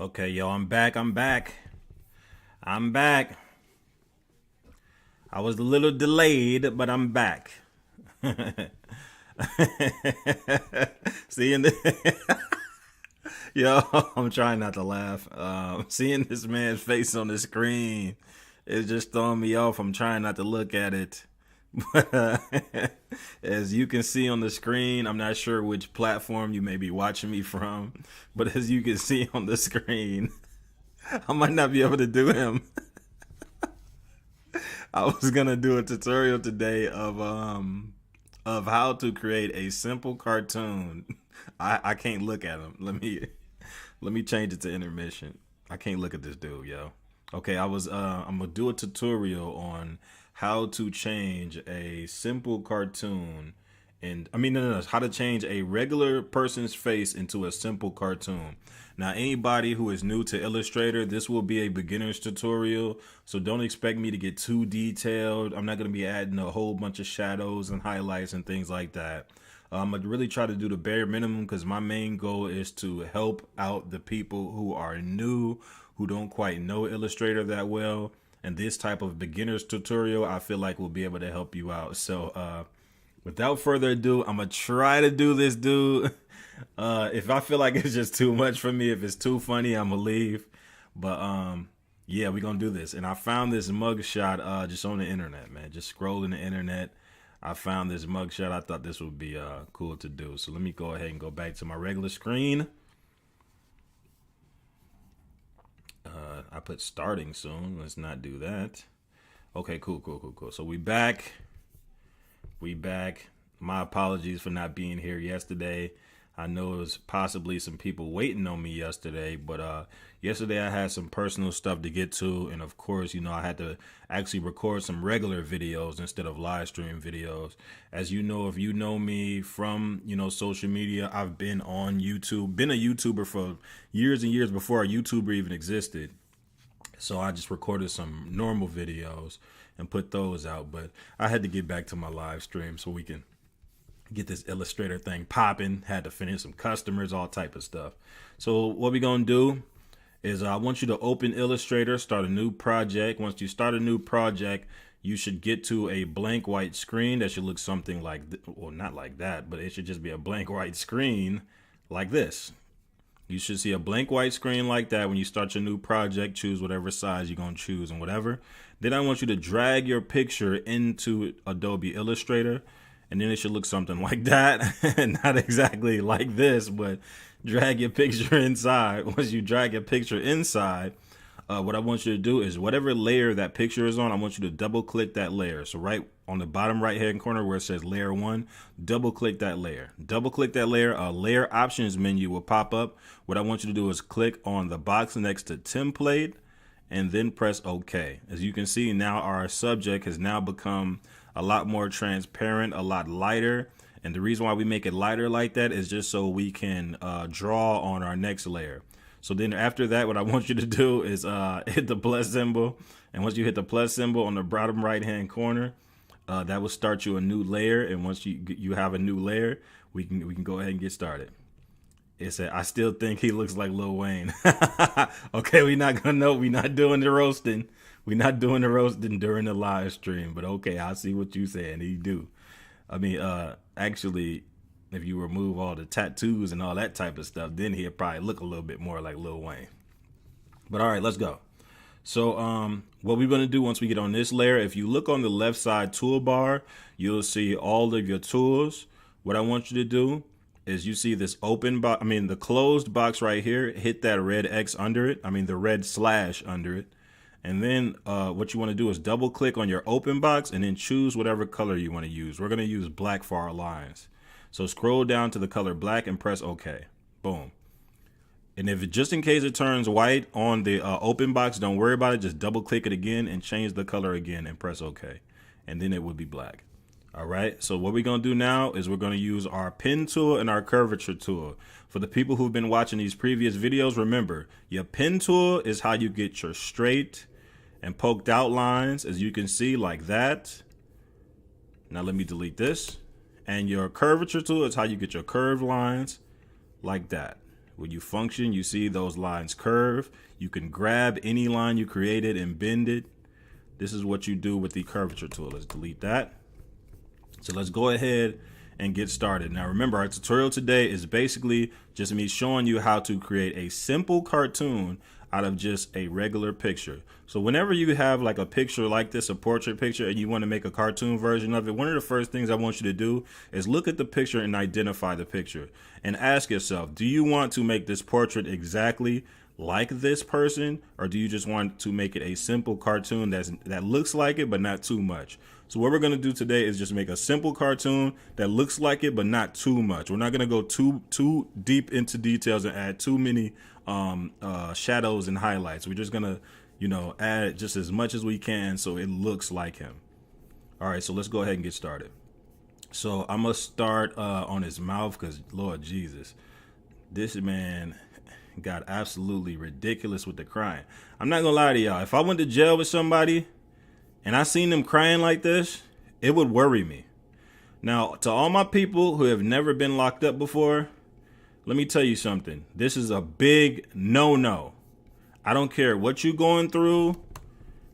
Okay, yo, I'm back. I'm back. I was a little delayed, but I'm back. Seeing the yo, I'm trying not to laugh. Seeing this man's face on the screen is just throwing me off. I'm trying not to look at it. But as you can see on the screen, I'm not sure which platform you may be watching me from, but as you can see on the screen, I might not be able to do him. I was gonna do a tutorial today of how to create a simple cartoon. I can't look at him. Let me change it to intermission. I can't look at this dude, yo. Okay, I'm gonna do a tutorial on how to change a simple cartoon and I mean no, how to change a regular person's face into a simple cartoon. Now, anybody who is new to Illustrator, this will be a beginner's tutorial, so don't expect me to get too detailed. I'm not going to be adding a whole bunch of shadows and highlights and things like that. I'm going to really try to do the bare minimum because my main goal is to help out the people who are new, who don't quite know Illustrator that well. And this type of beginner's tutorial, I feel like will be able to help you out. So, without further ado, I'm gonna try to do this, dude. If I feel like it's just too much for me, if it's too funny, I'm gonna leave. But yeah, we're gonna do this. And I found this mugshot just on the internet, man. Just scrolling the internet. I found this mugshot. I thought this would be cool to do. So let me go ahead and go back to my regular screen. I put starting soon. Let's not do that. Okay, cool. So we back. We back. My apologies for not being here yesterday. I know it was possibly some people waiting on me yesterday, but yesterday I had some personal stuff to get to, and of course, I had to actually record some regular videos instead of live stream videos. As you know, if you know me from, social media, I've been on YouTube, been a YouTuber for years and years before a YouTuber even existed. So I just recorded some normal videos and put those out, but I had to get back to my live stream so we can get this Illustrator thing popping. Had to finish some customers, all type of stuff. So what we gonna do is I want you to open Illustrator, start a new project. Once you start a new project, you should get to a blank white screen that should look something like, well, not like that, but it should just be a blank white screen like this. You should see a blank white screen like that when you start your new project. Choose whatever size you're going to choose and whatever. Then I want you to drag your picture into Adobe Illustrator. And then it should look something like that. Not exactly like this, but drag your picture inside. Once you drag your picture inside, what I want you to do is whatever layer that picture is on, I want you to double click that layer. So right on the bottom right hand corner where it says layer 1, double click that layer. Double click that layer. A layer options menu will pop up. What I want you to do is click on the box next to template and then press OK. As you can see, now our subject has now become a lot more transparent, a lot lighter. And the reason why we make it lighter like that is just so we can draw on our next layer. So then after that, what I want you to do is hit the plus symbol. And once you hit the plus symbol on the bottom right hand corner, that will start you a new layer. And once you have a new layer, we can go ahead and get started. It said, I still think he looks like Lil Wayne. Okay, we're not gonna know. We're not doing the roasting. We're not doing the roasting during the live stream. But okay, I see what you saying. He do. I mean, actually, if you remove all the tattoos and all that type of stuff, then he'll probably look a little bit more like Lil Wayne. But all right, let's go. So what we're going to do once we get on this layer, if you look on the left side toolbar, you'll see all of your tools. What I want you to do is you see this open box, the closed box right here, hit that red X under it. The red slash under it. And then what you want to do is double click on your open box and then choose whatever color you want to use. We're going to use black for our lines. So scroll down to the color black and press OK. Boom. And if just in case it turns white on the open box, don't worry about it. Just double click it again and change the color again and press OK. And then it would be black. All right. So what we're going to do now is we're going to use our pen tool and our curvature tool. For the people who've been watching these previous videos, remember your pen tool is how you get your straight and poked out lines, as you can see, like that. Now let me delete this. And your curvature tool is how you get your curved lines like that. When you function, you see those lines curve. You can grab any line you created and bend it. This is what you do with the curvature tool. Let's delete that. So let's go ahead and get started. Now remember, our tutorial today is basically just me showing you how to create a simple cartoon out of just a regular picture. So whenever you have like a picture like this, a portrait picture, and you want to make a cartoon version of it, one of the first things I want you to do is look at the picture and identify the picture and ask yourself, do you want to make this portrait exactly like this person, or do you just want to make it a simple cartoon that looks like it but not too much? So what we're going to do today is just make a simple cartoon that looks like it but not too much. We're not going to go too deep into details and add too many shadows and highlights. We're just going to add just as much as we can so it looks like him. All right, so let's go ahead and get started. So I'm going to start on his mouth because, Lord Jesus, this man got absolutely ridiculous with the crying. I'm not going to lie to y'all. If I went to jail with somebody and I seen them crying like this, it would worry me. Now, to all my people who have never been locked up before, let me tell you something. This is a big no-no. I don't care what you're going through.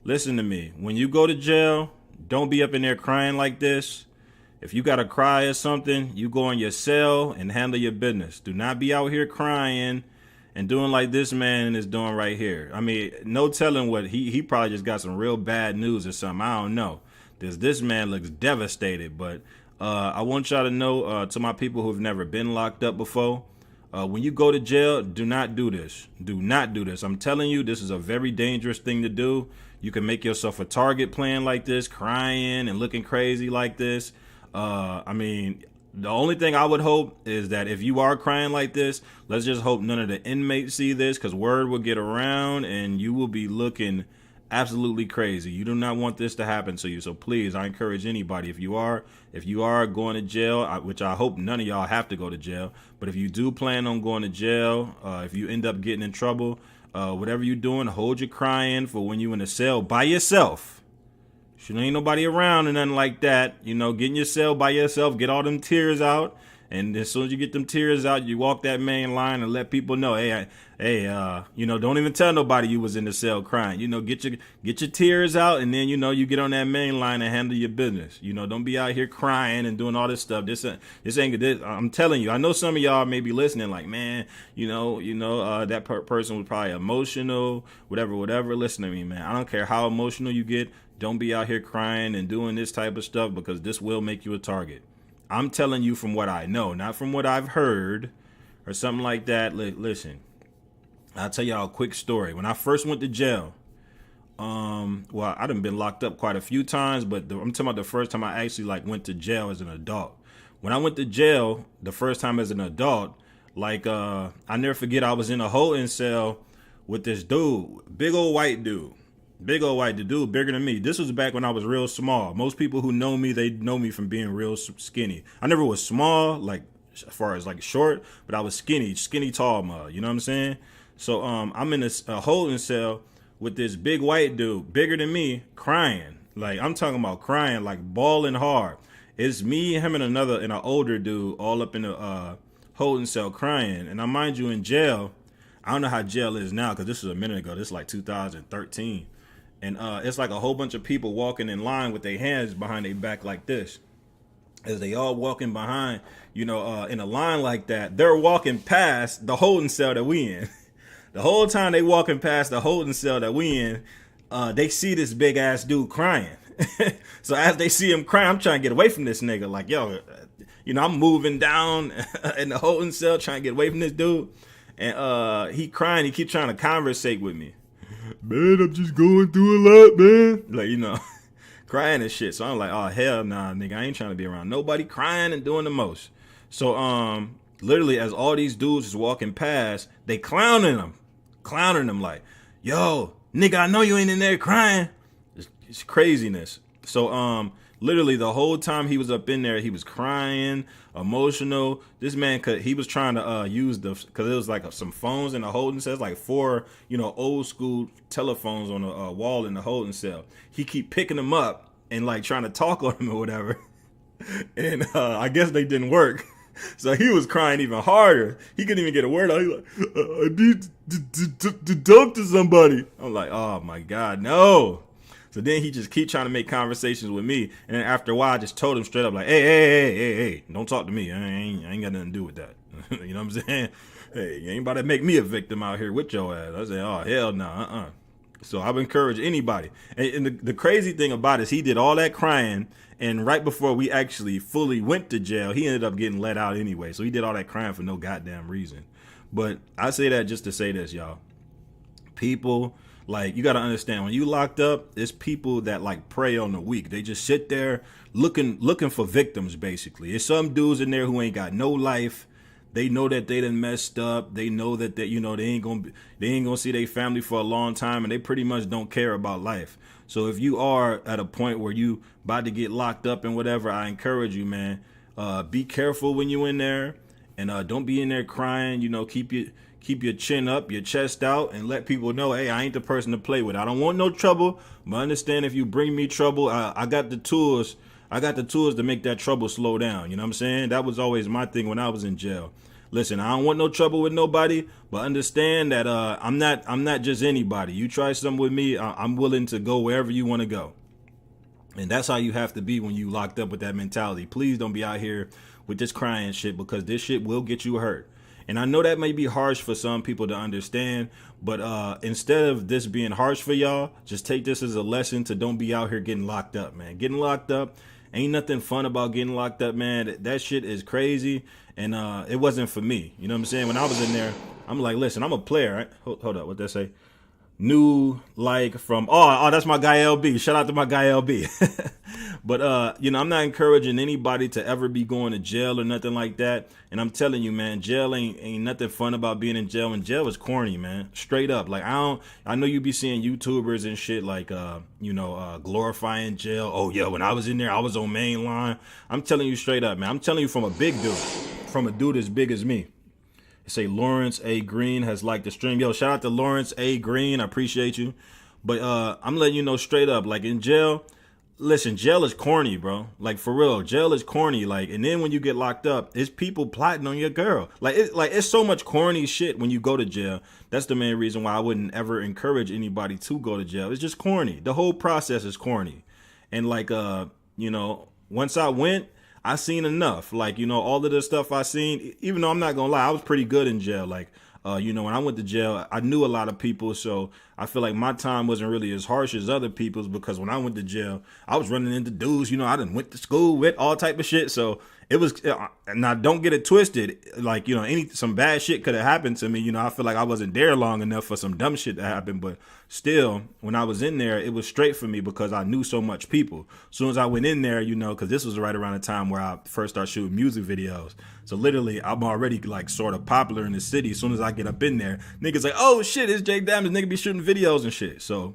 Listen to me. When you go to jail, don't be up in there crying like this. If you got to cry or something, you go in your cell and handle your business. Do not be out here crying and doing like this man is doing right here. I mean, no telling what he probably just got some real bad news or something. I don't know. This man looks devastated. But I want y'all to know, to my people who've never been locked up before, when you go to jail, do not do this. Do not do this. I'm telling you, this is a very dangerous thing to do. You can make yourself a target playing like this, crying and looking crazy like this. I mean, the only thing I would hope is that if you are crying like this, let's just hope none of the inmates see this, because word will get around and you will be looking absolutely crazy. You do not want this to happen to you. So please, I encourage anybody, if you are going to jail, which I hope none of y'all have to go to jail, but if you do plan on going to jail, if you end up getting in trouble, whatever you're doing, hold your crying for when you in a cell by yourself. Should ain't nobody around and nothing like that. Get in your cell by yourself, get all them tears out. And as soon as you get them tears out, you walk that main line and let people know, hey, don't even tell nobody you was in the cell crying. Get your tears out, and then you get on that main line and handle your business. Don't be out here crying and doing all this stuff. This ain't this. I'm telling you, I know some of y'all may be listening, like, man, that person was probably emotional, whatever. Listen to me, man. I don't care how emotional you get. Don't be out here crying and doing this type of stuff, because this will make you a target. I'm telling you from what I know, not from what I've heard or something like that. Listen, I'll tell y'all a quick story. When I first went to jail, well, I done been locked up quite a few times, but I'm talking about the first time I actually went to jail as an adult. When I went to jail the first time as an adult, I never forget, I was in a holding cell with this dude, big old white dude. The dude bigger than me. This was back when I was real small. Most people who know me, they know me from being real skinny. I never was small, as far as short, but I was skinny tall mug. You know what I'm saying? So I'm in a holding cell with this big white dude, bigger than me, crying. I'm talking about crying, bawling hard. It's me, him, and an older dude all up in the holding cell crying. And I mind you, in jail, I don't know how jail is now, because this was a minute ago. This is 2013. And it's a whole bunch of people walking in line with their hands behind their back like this. As they all walking behind, in a line like that, they're walking past the holding cell that we in. The whole time they walking past the holding cell that we in, they see this big ass dude crying. So as they see him crying, I'm trying to get away from this nigga. I'm moving down in the holding cell trying to get away from this dude. And he crying, he keep trying to conversate with me. Man, I'm just going through a lot, man. Crying and shit. So I'm like, oh, hell nah, nigga. I ain't trying to be around nobody crying and doing the most. So, literally, as all these dudes is walking past, they clowning them like, yo, nigga, I know you ain't in there crying. It's craziness. So, literally, the whole time he was up in there, he was crying, emotional. This man, he was trying to use because it was some phones in the holding cell. It's 4, old school telephones on the wall in the holding cell. He keep picking them up and trying to talk on them or whatever. And I guess they didn't work. So he was crying even harder. He couldn't even get a word out. He was like, I need to talk to somebody. I'm like, oh my God, no. So then he just keep trying to make conversations with me. And then after a while, I just told him straight up, like, hey, don't talk to me. I ain't got nothing to do with that. You know what I'm saying? Hey, you ain't about to make me a victim out here with your ass. I said, oh, hell no, So I've encouraged anybody. And the crazy thing about it is he did all that crying. And right before we actually fully went to jail, he ended up getting let out anyway. So he did all that crying for no goddamn reason. But I say that just to say this, y'all. People, like, you got to understand, when you locked up, it's people that like prey on the weak. They just sit there looking for victims, basically. It's some dudes in there who ain't got no life. They know that they done messed up. They know that they ain't gonna see their family for a long time, and they pretty much don't care about life. So if you are at a point where you about to get locked up and whatever, I encourage you, man, be careful when you in there, and don't be in there crying. Keep your chin up, your chest out, and let people know, hey, I ain't the person to play with. I don't want no trouble, but understand if you bring me trouble, I got the tools. I got the tools to make that trouble slow down. You know what I'm saying? That was always my thing when I was in jail. Listen, I don't want no trouble with nobody, but understand that I'm not just anybody. You try something with me, I'm willing to go wherever you want to go. And that's how you have to be when you locked up with that mentality. Please don't be out here with this crying shit, because this shit will get you hurt. And I know that may be harsh for some people to understand, but instead of this being harsh for y'all, just take this as a lesson to don't be out here getting locked up, man. Getting locked up, ain't nothing fun about getting locked up, man. That shit is crazy, and it wasn't for me. You know what I'm saying? When I was in there, I'm like, listen, I'm a player, right? Hold up, what that say? New like from that's my guy LB. Shout out to my guy LB. But I'm not encouraging anybody to ever be going to jail or nothing like that. And I'm telling you, man, jail ain't nothing fun about being in jail. And jail is corny, man. Straight up. Like I know you be seeing YouTubers and shit like glorifying jail. Oh yeah, when I was in there, I was on main line. I'm telling you straight up, man. I'm telling you from a big dude, from a dude as big as me. Say Lawrence A. Green has liked the stream. Yo, shout out to Lawrence A. Green. I appreciate you. But I'm letting you know straight up, like in jail, listen, jail is corny, bro. Like for real, jail is corny. Like, and then when you get locked up, it's people plotting on your girl. It's so much corny shit when you go to jail. That's the main reason why I wouldn't ever encourage anybody to go to jail. It's just corny. The whole process is corny. And once I went, I seen enough. All of the stuff I seen, even though I'm not gonna lie, I was pretty good in jail. When I went to jail, I knew a lot of people, so I feel like my time wasn't really as harsh as other people's, because when I went to jail, I was running into dudes, I done went to school with, all type of shit. So it was, now don't get it twisted. Some bad shit could have happened to me. I feel like I wasn't there long enough for some dumb shit to happen, but still, when I was in there, it was straight for me because I knew so much people. As soon as I went in there, because this was right around the time where I first started shooting music videos. So literally, I'm already sort of popular in the city. As soon as I get up in there, niggas like, oh shit, it's Jake Damage, nigga be shooting videos and shit. So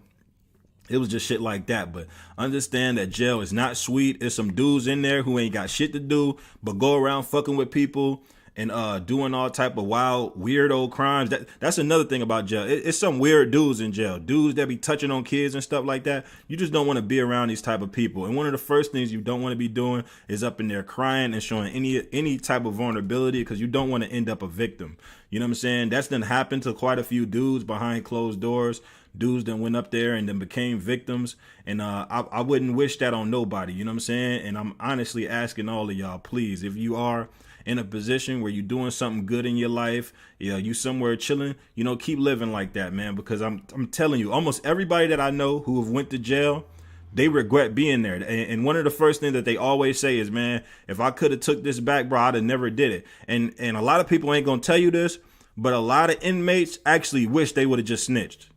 it was just shit like that. But understand that jail is not sweet. There's some dudes in there who ain't got shit to do but go around fucking with people and doing all type of wild, weirdo crimes. That's another thing about jail. It's some weird dudes in jail. Dudes that be touching on kids and stuff like that. You just don't want to be around these type of people. And one of the first things you don't want to be doing is up in there crying and showing any type of vulnerability, because you don't want to end up a victim. You know what I'm saying? That's done happened to quite a few dudes behind closed doors. Dudes that went up there and then became victims. And I wouldn't wish that on nobody. You know what I'm saying? And I'm honestly asking all of y'all, please, if you are in a position where you're doing something good in your life, you somewhere chilling, keep living like that, man. Because I'm telling you, almost everybody that I know who have went to jail, they regret being there. And one of the first things that they always say is, man, if I could have took this back, bro, I'd have never did it. And a lot of people ain't gonna tell you this, but a lot of inmates actually wish they would have just snitched.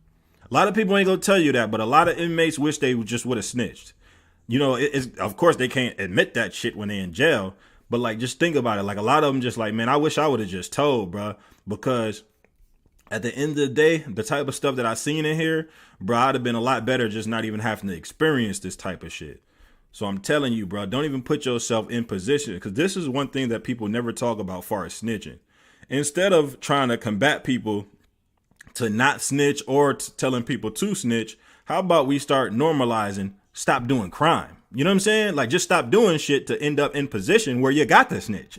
A lot of people ain't gonna tell you that, but a lot of inmates wish they just would have snitched. Of course they can't admit that shit when they in jail, but just think about it. A lot of them just man, I wish I would have just told, bro, because at the end of the day, the type of stuff that I seen in here, bro, I'd have been a lot better just not even having to experience this type of shit. So I'm telling you, bro, don't even put yourself in position, because this is one thing that people never talk about far as snitching. Instead of trying to combat people to not snitch or telling people to snitch, how about we start normalizing, stop doing crime? You know what I'm saying? Like, just stop doing shit to end up in position where you got the snitch.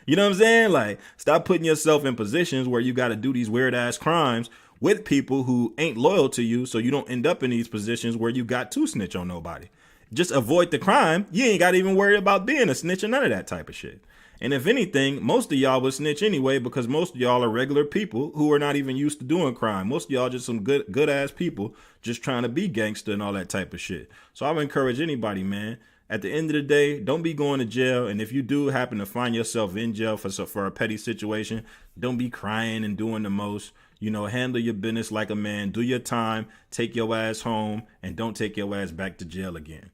You know what I'm saying? Like, stop putting yourself in positions where you got to do these weird ass crimes with people who ain't loyal to you, so you don't end up in these positions where you got to snitch on nobody. Just avoid the crime. You ain't got to even worry about being a snitch or none of that type of shit. And if anything, most of y'all would snitch anyway, because most of y'all are regular people who are not even used to doing crime. Most of y'all just some good ass people just trying to be gangster and all that type of shit. So I would encourage anybody, man, at the end of the day, don't be going to jail. And if you do happen to find yourself in jail for a petty situation, don't be crying and doing the most. You know, handle your business like a man, do your time, take your ass home, and don't take your ass back to jail again.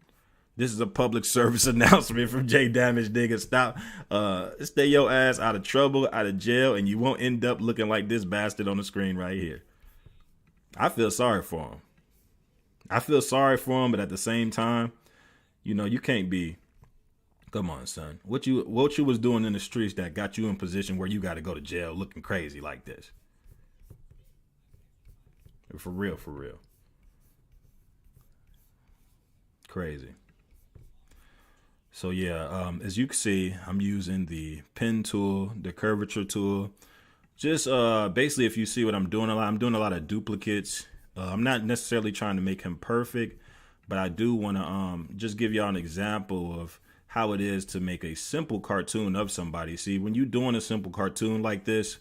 This is a public service announcement from J Damage Nigga. Stop. Stay your ass out of trouble, out of jail, and you won't end up looking like this bastard on the screen right here. I feel sorry for him. But at the same time, you know, you can't be. Come on, son. What you was doing in the streets that got you in position where you got to go to jail looking crazy like this? For real. Crazy. So yeah, as you can see, I'm using the pen tool, the curvature tool. Just basically, if you see what I'm doing I'm doing a lot of duplicates. I'm not necessarily trying to make him perfect, but I do want to just give y'all an example of how it is to make a simple cartoon of somebody. See, when you're doing a simple cartoon like this,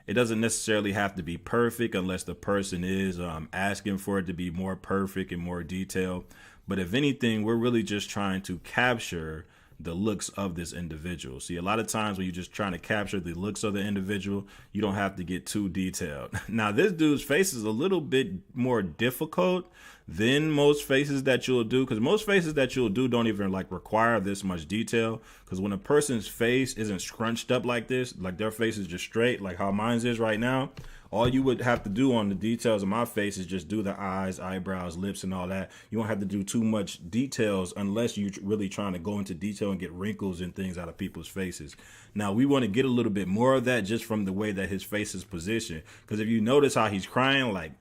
it doesn't necessarily have to be perfect unless the person is asking for it to be more perfect and more detailed. But if anything, we're really just trying to capture the looks of this individual. See, a lot of times when you're just trying to capture the looks of the individual, you don't have to get too detailed. Now, this dude's face is a little bit more difficult than most faces that you'll do, because most faces that you'll do don't even like require this much detail. Because when a person's face isn't scrunched up like this, like their face is just straight, like how mine's is right now, all you would have to do on the details of my face is just do the eyes, eyebrows, lips, and all that. You don't have to do too much details unless you're really trying to go into detail and get wrinkles and things out of people's faces. Now, we want to get a little bit more of that just from the way that his face is positioned. Because if you notice how he's crying, like,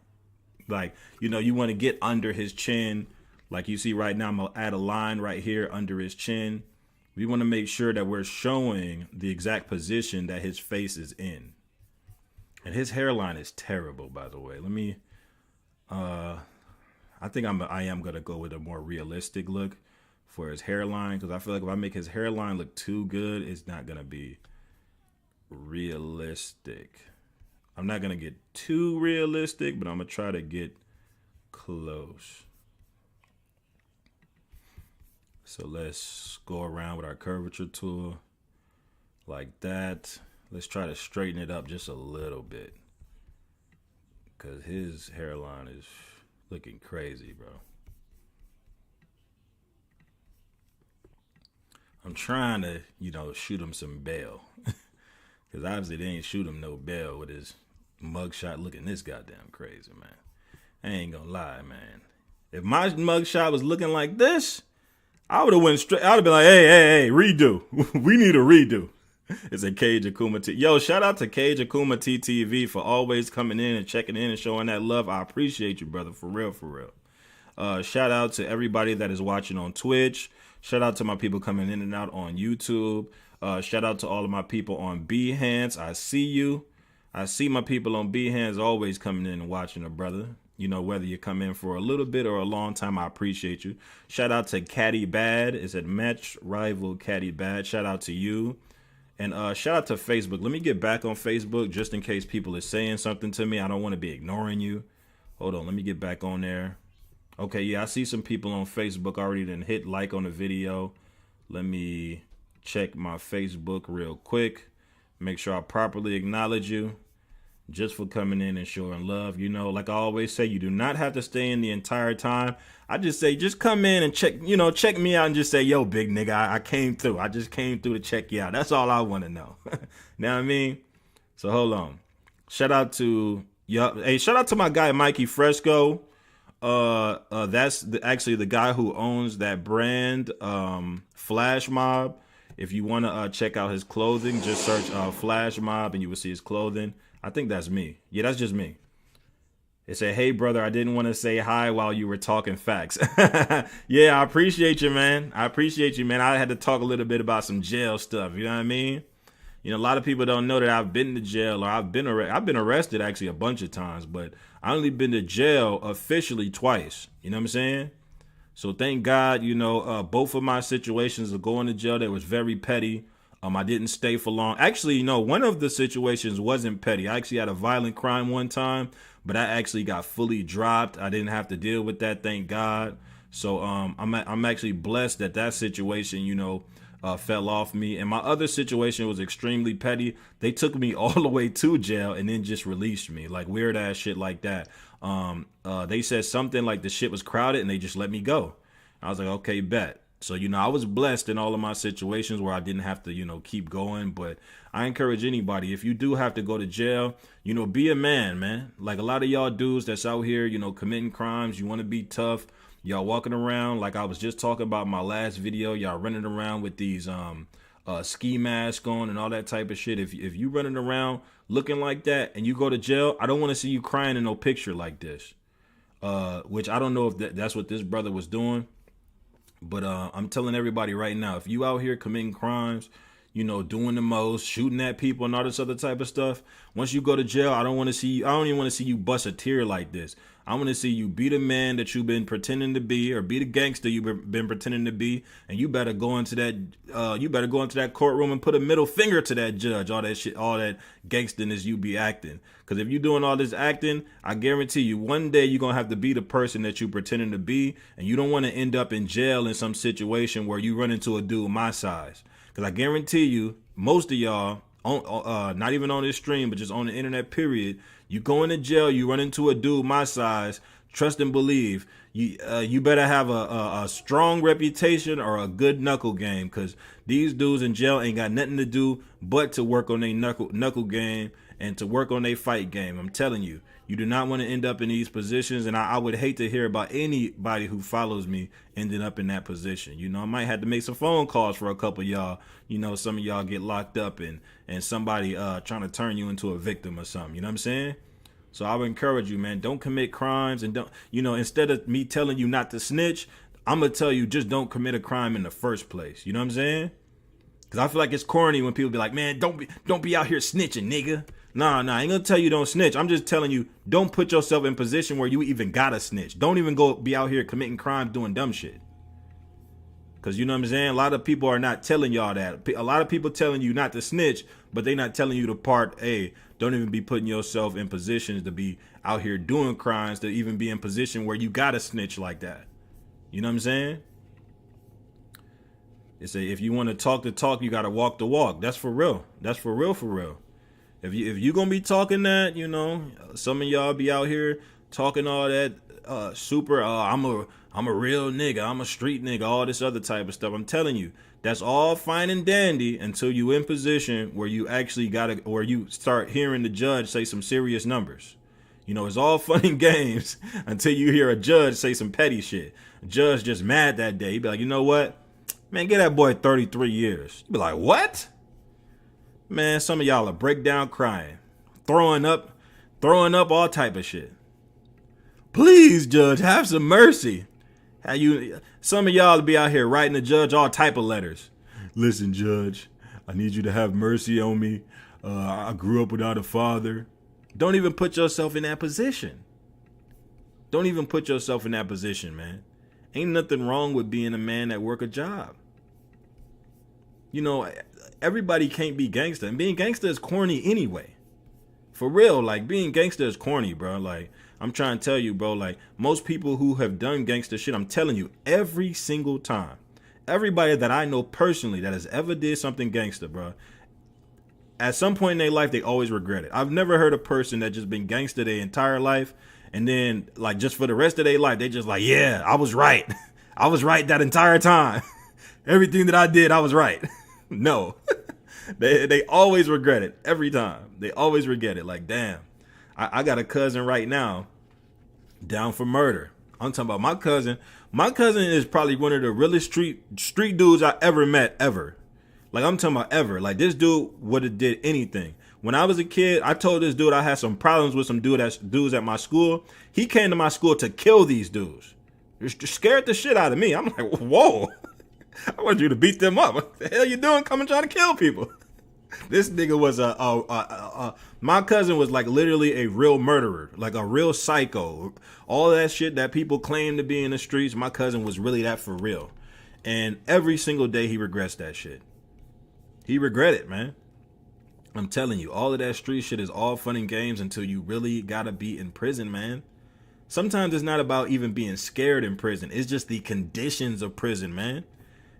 you know, you want to get under his chin. Like you see right now, I'm going to add a line right here under his chin. We want to make sure that we're showing the exact position that his face is in. And his hairline is terrible, by the way. Let me, I think I am going to go with a more realistic look for his hairline. Because I feel like if I make his hairline look too good, it's not going to be realistic. I'm not going to get too realistic, but I'm going to try to get close. So let's go around with our curvature tool like that. Let's try to straighten it up just a little bit, because his hairline is looking crazy, bro. I'm trying to, you know, shoot him some bail, because obviously they ain't shoot him no bail with his mugshot looking this goddamn crazy, man. I ain't gonna lie, man. If my mugshot was looking like this, I would have went straight. I would have been like, hey, redo. We need a redo. It's a Cage Akuma T. Yo, shout out to Cage Akuma TTV for always coming in and checking in and showing that love. I appreciate you, brother. For real. Shout out to everybody that is watching on Twitch. Shout out to my people coming in and out on YouTube. Shout out to all of my people on Behance. I see you. I see my people on Behance always coming in and watching a brother. You know, whether you come in for a little bit or a long time, I appreciate you. Shout out to Caddy Bad. It's at Match Rival Caddy Bad. Shout out to you. And shout out to Facebook. Let me get back on Facebook just in case people are saying something to me. I don't want to be ignoring you. Hold on. Let me get back on there. Okay, yeah, I see some people on Facebook already done hit like on the video. Let me check my Facebook real quick. Make sure I properly acknowledge you just for coming in and showing love. You know, like I always say, you do not have to stay in the entire time. I just say, just come in and check me out and just say, yo, big nigga, I came through. I just came through to check you out. That's all I want to know. Know what I mean? So hold on. Shout out to my guy, Mikey Fresco. That's actually the guy who owns that brand, Flash Mob. If you want to check out his clothing, just search Flash Mob and you will see his clothing. I think that's me. Yeah, that's just me. It said, "Hey brother, I didn't want to say hi while you were talking facts." Yeah, I appreciate you, man. I appreciate you, man. I had to talk a little bit about some jail stuff. You know what I mean? You know, a lot of people don't know that I've been to jail, or I've been arrested actually a bunch of times, but I only been to jail officially twice. You know what I'm saying? So thank God, both of my situations of going to jail, that was very petty. I didn't stay for long. Actually, one of the situations wasn't petty. I actually had a violent crime one time, but I actually got fully dropped. I didn't have to deal with that, thank God. So I'm actually blessed that situation, fell off me. And my other situation was extremely petty. They took me all the way to jail and then just released me, like weird ass shit like that. They said something like the shit was crowded and they just let me go. I was like, okay, bet. So, I was blessed in all of my situations where I didn't have to, keep going. But I encourage anybody, if you do have to go to jail, be a man. Like a lot of y'all dudes that's out here, committing crimes, you want to be tough. Y'all walking around like I was just talking about my last video. Y'all running around with these ski masks on and all that type of shit. If you running around looking like that and you go to jail, I don't want to see you crying in no picture like this. Which I don't know if that's what this brother was doing. But I'm telling everybody right now, if you out here committing crimes, doing the most, shooting at people and all this other type of stuff, once you go to jail, I don't even want to see you bust a tear like this. I want to see you be the man that you've been pretending to be, or be the gangster you've been pretending to be, and you better go into that courtroom and put a middle finger to that judge. All that shit, all that gangsterness you be acting. Because if you're doing all this acting, I guarantee you one day you're gonna have to be the person that you pretending to be, and you don't want to end up in jail in some situation where you run into a dude my size. Because I guarantee you, most of y'all, not even on this stream, but just on the internet, period, you go into jail, you run into a dude my size, trust and believe, you better have a strong reputation or a good knuckle game, because these dudes in jail ain't got nothing to do but to work on their knuckle game and to work on their fight game. I'm telling you, you do not want to end up in these positions, and I would hate to hear about anybody who follows me ending up in that position. I might have to make some phone calls for a couple of y'all. Some of y'all get locked up and somebody trying to turn you into a victim or something. You know what I'm saying? So I would encourage you, man, don't commit crimes, and don't, instead of me telling you not to snitch, I'm going to tell you just don't commit a crime in the first place. You know what I'm saying? Because I feel like it's corny when people be like, man, don't be out here snitching, nigga. Nah, I ain't gonna tell you don't snitch. I'm just telling you, don't put yourself in a position where you even gotta snitch. Don't even go be out here committing crimes, doing dumb shit. Because you know what I'm saying? A lot of people are not telling y'all that. A lot of people telling you not to snitch, but they not telling you the part, hey, don't even be putting yourself in positions to be out here doing crimes, to even be in position where you gotta snitch like that. You know what I'm saying? It's if you want to talk the talk, you gotta walk the walk. That's for real. That's for real, for real. If you gonna be talking that, some of y'all be out here talking all that super. I'm a real nigga. I'm a street nigga. All this other type of stuff. I'm telling you, that's all fine and dandy until you in position where you actually where you start hearing the judge say some serious numbers. It's all fun and games until you hear a judge say some petty shit. A judge just mad that day. He be like, you know what, man, get that boy 33 years. You be like, what? Man, some of y'all are break down crying, throwing up all type of shit. Please, judge, have some mercy. Some of y'all be out here writing the judge all type of letters. Listen, judge, I need you to have mercy on me. I grew up without a father. Don't even put yourself in that position. Don't even put yourself in that position, man. Ain't nothing wrong with being a man that work a job. Everybody can't be gangster, and being gangster is corny anyway. For real, like being gangster is corny, bro. Like I'm trying to tell you, bro, like most people who have done gangster shit, I'm telling you, every single time, everybody that I know personally that has ever did something gangster, bro, at some point in their life, they always regret it. I've never heard a person that just been gangster their entire life, and then like just for the rest of their life, they just like, yeah, I was right. I was right that entire time. Everything that I did, I was right. No, they always regret it every time. They always regret it. Like, damn, I got a cousin right now down for murder. I'm talking about my cousin. My cousin is probably one of the realest street dudes I ever met ever. Like I'm talking about ever. Like this dude would have did anything. When I was a kid, I told this dude I had some problems with some dudes at my school. He came to my school to kill these dudes. It scared the shit out of me. I'm like, whoa. I want you to beat them up. What the hell you doing coming trying to kill people? This nigga was my cousin was like literally a real murderer, like a real psycho. All that shit that people claim to be in the streets, my cousin was really that for real. And every single day he regrets that shit. He regret it, man. I'm telling you, all of that street shit is all fun and games until you really gotta be in prison, man. Sometimes it's not about even being scared in prison. It's just the conditions of prison, man.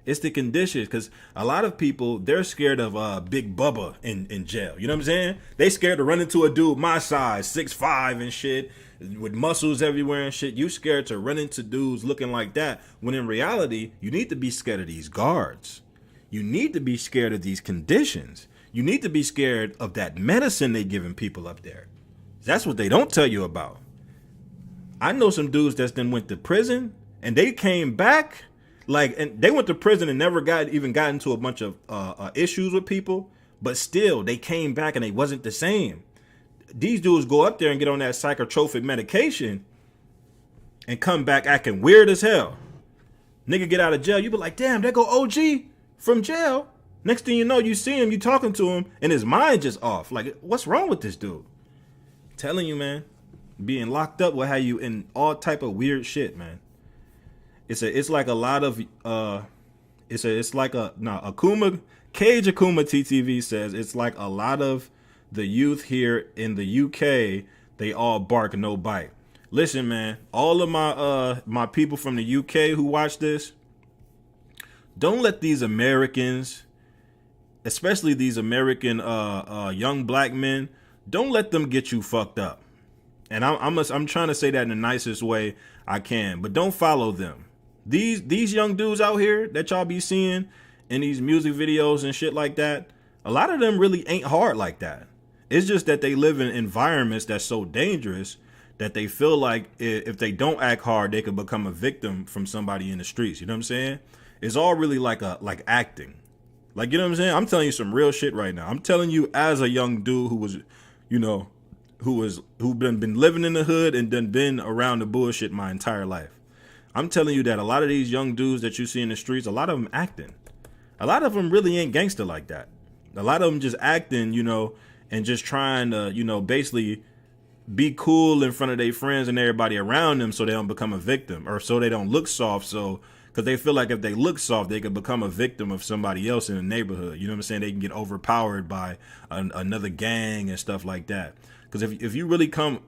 It's the conditions, because a lot of people, they're scared of Big Bubba in jail. You know what I'm saying? They scared to run into a dude my size, 6'5" and shit, with muscles everywhere and shit. You scared to run into dudes looking like that, when in reality, you need to be scared of these guards. You need to be scared of these conditions. You need to be scared of that medicine they giving people up there. That's what they don't tell you about. I know some dudes that's then went to prison and they came back, and they went to prison and never got into a bunch of issues with people, but still they came back and they wasn't the same. These dudes go up there and get on that psychotropic medication and come back acting weird as hell. Nigga get out of jail, you be like, damn, there go OG from jail. Next thing you know, you see him, you talking to him, and his mind just off. Like, what's wrong with this dude? I'm telling you, man, being locked up will have you in all type of weird shit, man. It's like a lot of Akuma TTV says it's like a lot of the youth here in the UK, they all bark and no bite. Listen, man, all of my people from the UK who watch this, don't let these Americans, especially these American young black men, don't let them get you fucked up. And I'm trying to say that in the nicest way I can, but don't follow them. These young dudes out here that y'all be seeing in these music videos and shit like that, a lot of them really ain't hard like that. It's just that they live in environments that's so dangerous that they feel like if they don't act hard, they could become a victim from somebody in the streets. You know what I'm saying? It's all really like acting. Like, you know what I'm saying? I'm telling you some real shit right now. I'm telling you as a young dude who was, who been living in the hood and then been around the bullshit my entire life. I'm telling you that a lot of these young dudes that you see in the streets, a lot of them acting. A lot of them really ain't gangster like that. A lot of them just acting, and just trying to, basically be cool in front of their friends and everybody around them so they don't become a victim, or so they don't look soft. So, because they feel like if they look soft, they could become a victim of somebody else in the neighborhood. You know what I'm saying? They can get overpowered by another gang and stuff like that. Because if you really come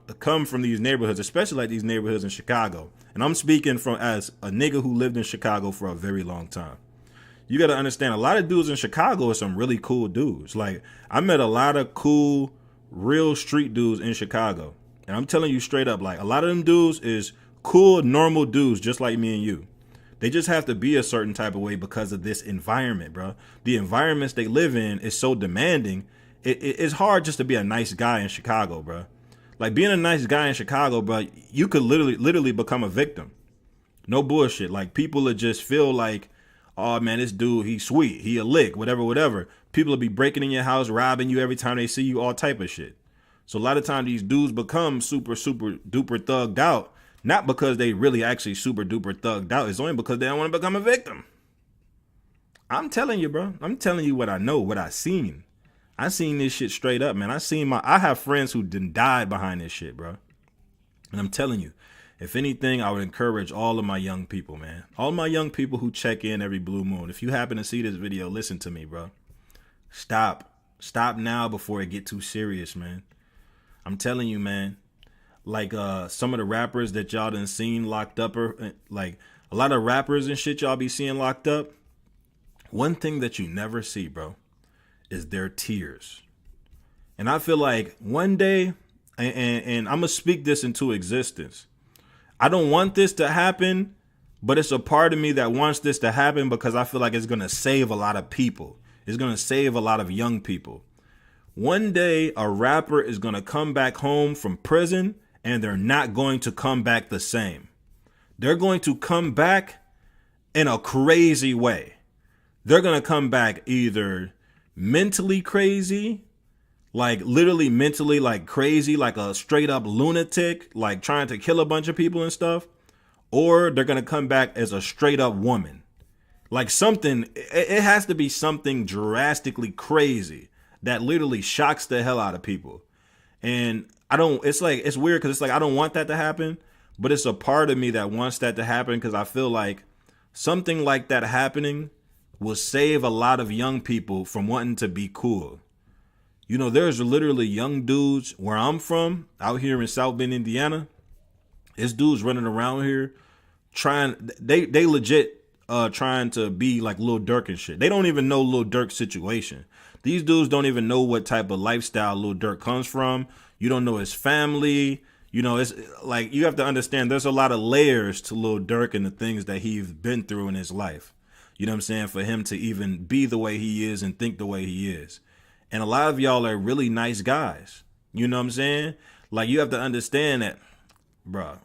from these neighborhoods, especially like these neighborhoods in Chicago, and I'm speaking from as a nigga who lived in Chicago for a very long time, you got to understand a lot of dudes in Chicago are some really cool dudes. Like, I met a lot of cool, real street dudes in Chicago. And I'm telling you straight up, like, a lot of them dudes is cool, normal dudes just like me and you. They just have to be a certain type of way because of this environment, bro. The environments they live in is so demanding. It's hard just to be a nice guy in Chicago, bro. Like, being a nice guy in Chicago, bro, you could literally become a victim. No bullshit. Like, people would just feel like, oh man, this dude, he's sweet, he a lick, whatever. People will be breaking in your house, robbing you every time they see you, all type of shit. So a lot of times these dudes become super duper thugged out, not because they really actually super duper thugged out. It's only because they don't want to become a victim. I'm telling you, bro. I'm telling you what I know, what I seen. I seen this shit straight up, man. I have friends who didn't die behind this shit, bro. And I'm telling you, if anything, I would encourage all of my young people, man. All my young people who check in every blue moon. If you happen to see this video, listen to me, bro. Stop now before it get too serious, man. I'm telling you, man. Like some of the rappers that y'all done seen locked up, or like a lot of rappers and shit y'all be seeing locked up. One thing that you never see, bro, is their tears. And I feel like one day, and I'm gonna speak this into existence. I don't want this to happen, but it's a part of me that wants this to happen because I feel like it's gonna save a lot of people. It's gonna save a lot of young people. One day, a rapper is gonna come back home from prison, and they're not going to come back the same. They're going to come back in a crazy way. They're going to come back either mentally crazy, like literally mentally like crazy, like a straight up lunatic, like trying to kill a bunch of people and stuff, or they're gonna come back as a straight up woman. Like something, it has to be something drastically crazy that literally shocks the hell out of people. And I don't, it's like, it's weird because it's like, I don't want that to happen, but it's a part of me that wants that to happen because I feel like something like that happening will save a lot of young people from wanting to be cool. You know, there's literally young dudes where I'm from, out here in South Bend, Indiana. There's dudes running around here trying, they legit trying to be like Lil Durk and shit. They don't even know Lil Durk's situation. These dudes don't even know what type of lifestyle Lil Durk comes from. You don't know his family. You know, it's like you have to understand there's a lot of layers to Lil Durk and the things that he's been through in his life. You know what I'm saying? For him to even be the way he is and think the way he is. And a lot of y'all are really nice guys. You know what I'm saying? Like you have to understand that, bro.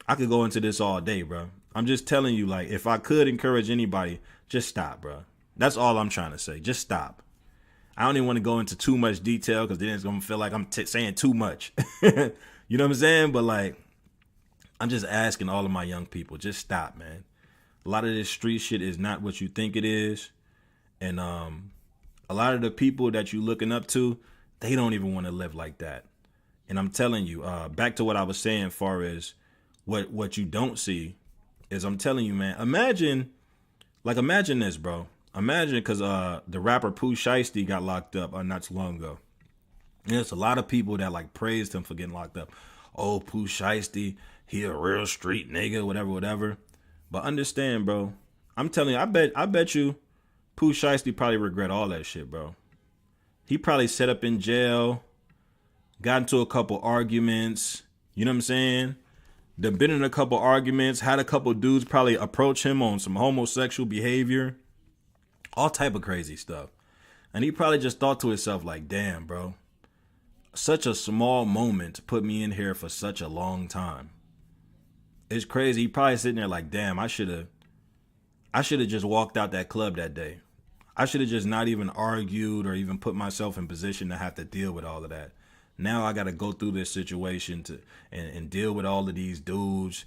I could go into this all day, bro. I'm just telling you, like, if I could encourage anybody, just stop, bro. That's all I'm trying to say. Just stop. I don't even want to go into too much detail because then it's going to feel like I'm saying too much. You know what I'm saying? But, like, I'm just asking all of my young people, just stop, man. A lot of this street shit is not what you think it is. And a lot of the people that you looking up to, they don't even want to live like that. And I'm telling you, back to what I was saying, far as what you don't see is, I'm telling you, man, imagine this, bro. Imagine, because the rapper Pooh Shiesty got locked up not too long ago. And there's a lot of people that like praised him for getting locked up. Oh, Pooh Shiesty, he a real street nigga, whatever. But understand, bro, I'm telling you, I bet you Pooh Shiesty probably regret all that shit, bro. He probably set up in jail, got into a couple arguments, you know what I'm saying? They've been in a couple arguments, had a couple dudes probably approach him on some homosexual behavior, all type of crazy stuff. And he probably just thought to himself like, damn, bro, such a small moment put me in here for such a long time. It's crazy. He probably sitting there like, damn, I should have just walked out that club that day. I should have just not even argued or even put myself in position to have to deal with all of that. Now I got to go through this situation and deal with all of these dudes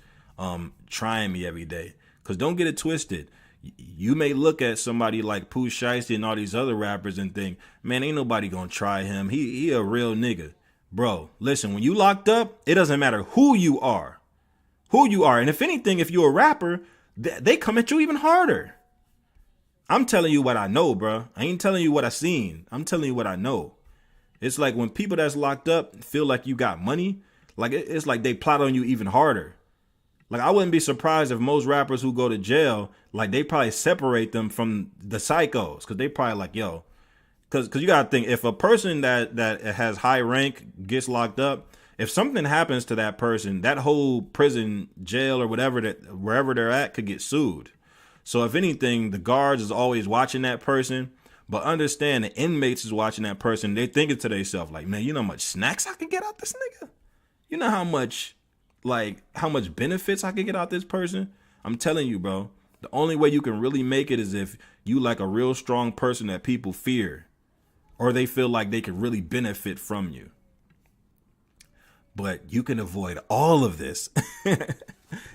trying me every day. Because don't get it twisted. You may look at somebody like Pooh Shiesty and all these other rappers and think, man, ain't nobody going to try him. He a real nigga. Bro, listen, when you locked up, it doesn't matter who you are. And if anything, if you're a rapper, they come at you even harder. I'm telling you what I know, bro. I ain't telling you what I seen. I'm telling you what I know. It's like when people that's locked up feel like you got money, like it's like they plot on you even harder. Like I wouldn't be surprised if most rappers who go to jail, like they probably separate them from the psychos, because they probably like, yo, because you gotta think, if a person that has high rank gets locked up, if something happens to that person, that whole prison, jail, or whatever, that wherever they're at, could get sued. So if anything, the guards is always watching that person. But understand, the inmates is watching that person. They thinking to themselves like, man, you know how much snacks I could get out this nigga? You know how much benefits I could get out this person? I'm telling you, bro, the only way you can really make it is if you like a real strong person that people fear, or they feel like they could really benefit from you. But you can avoid all of this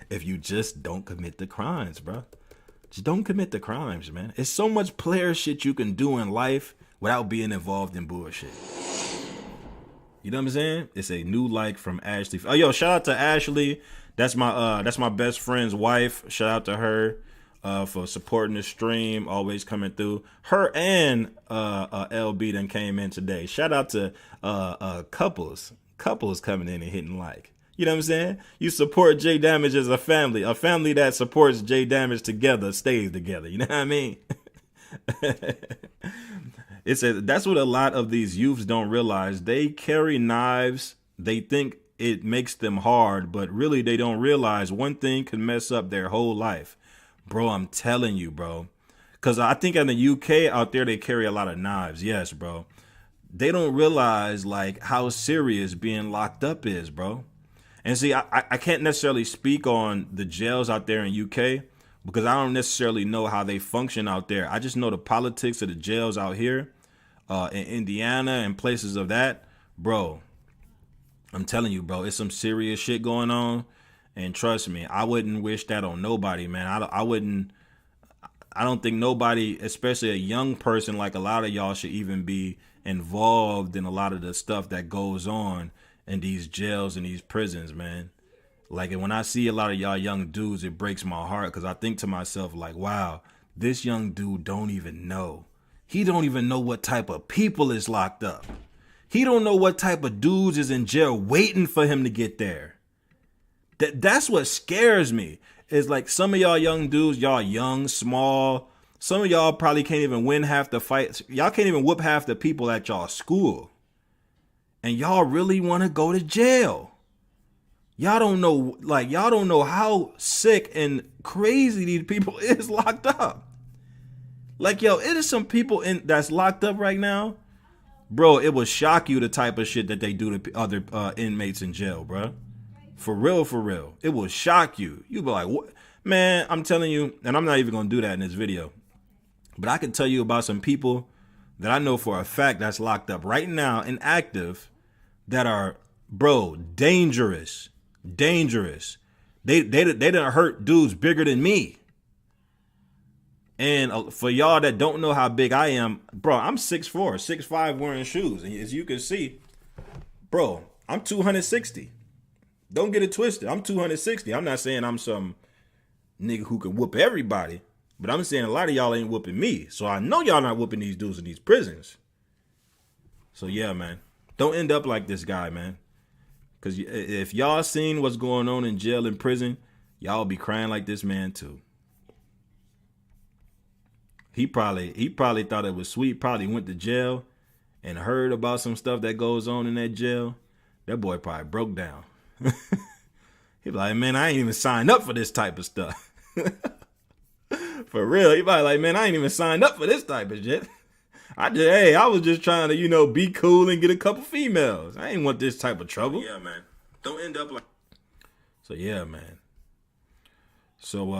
if you just don't commit the crimes, bro. Just don't commit the crimes, man. It's so much player shit you can do in life without being involved in bullshit. You know what I'm saying? It's a new like from Ashley. Oh, yo, shout out to Ashley. That's my best friend's wife. Shout out to her for supporting the stream, always coming through. Her and LB done came in today. Shout out to couples coming in and hitting like. You know what I'm saying? You support J Damage as a family that supports J Damage together stays together. You know what I mean? That's what a lot of these youths don't realize. They carry knives. They think it makes them hard, but really they don't realize one thing can mess up their whole life. Bro, I'm telling you, bro. Because I think in the UK out there, they carry a lot of knives. Yes, bro. They don't realize like how serious being locked up is, bro. And see, I can't necessarily speak on the jails out there in UK because I don't necessarily know how they function out there. I just know the politics of the jails out here. in Indiana and places of that, bro. I'm telling you, bro, it's some serious shit going on. And trust me, I wouldn't wish that on nobody, man. I wouldn't. I don't think nobody, especially a young person like a lot of y'all, should even be involved in a lot of the stuff that goes on in these jails and these prisons, man. Like, and when I see a lot of y'all young dudes, it breaks my heart because I think to myself, like, wow, this young dude don't even know. He don't even know what type of people is locked up. He don't know what type of dudes is in jail waiting for him to get there. That's what scares me. Is like some of y'all young dudes, y'all young, small. Some of y'all probably can't even win half the fights. Y'all can't even whoop half the people at y'all school. And y'all really want to go to jail. Y'all don't know how sick and crazy these people is locked up. Like, yo, it is some people that's locked up right now. Bro, it will shock you the type of shit that they do to other inmates in jail, bro. For real, for real. It will shock you. You'll be like, what? Man, I'm telling you, and I'm not even going to do that in this video. But I can tell you about some people that I know for a fact that's locked up right now and active that are, bro, dangerous. Dangerous. They done hurt dudes bigger than me. And for y'all that don't know how big I am, bro, I'm 6'4", 6'5", wearing shoes. And as you can see, bro, I'm 260. Don't get it twisted. I'm 260. I'm not saying I'm some nigga who can whoop everybody, but I'm saying a lot of y'all ain't whooping me. So I know y'all not whooping these dudes in these prisons. So yeah, man, don't end up like this guy, man. Because if y'all seen what's going on in jail and prison, y'all be crying like this man too. He probably thought it was sweet. Probably went to jail and heard about some stuff that goes on in that jail. That boy probably broke down. He be like, man, I ain't even signed up for this type of stuff. For real. He probably like, man, I ain't even signed up for this type of shit. I was just trying to, be cool and get a couple females. I ain't want this type of trouble. Yeah, man. Don't end up like. So yeah, man. So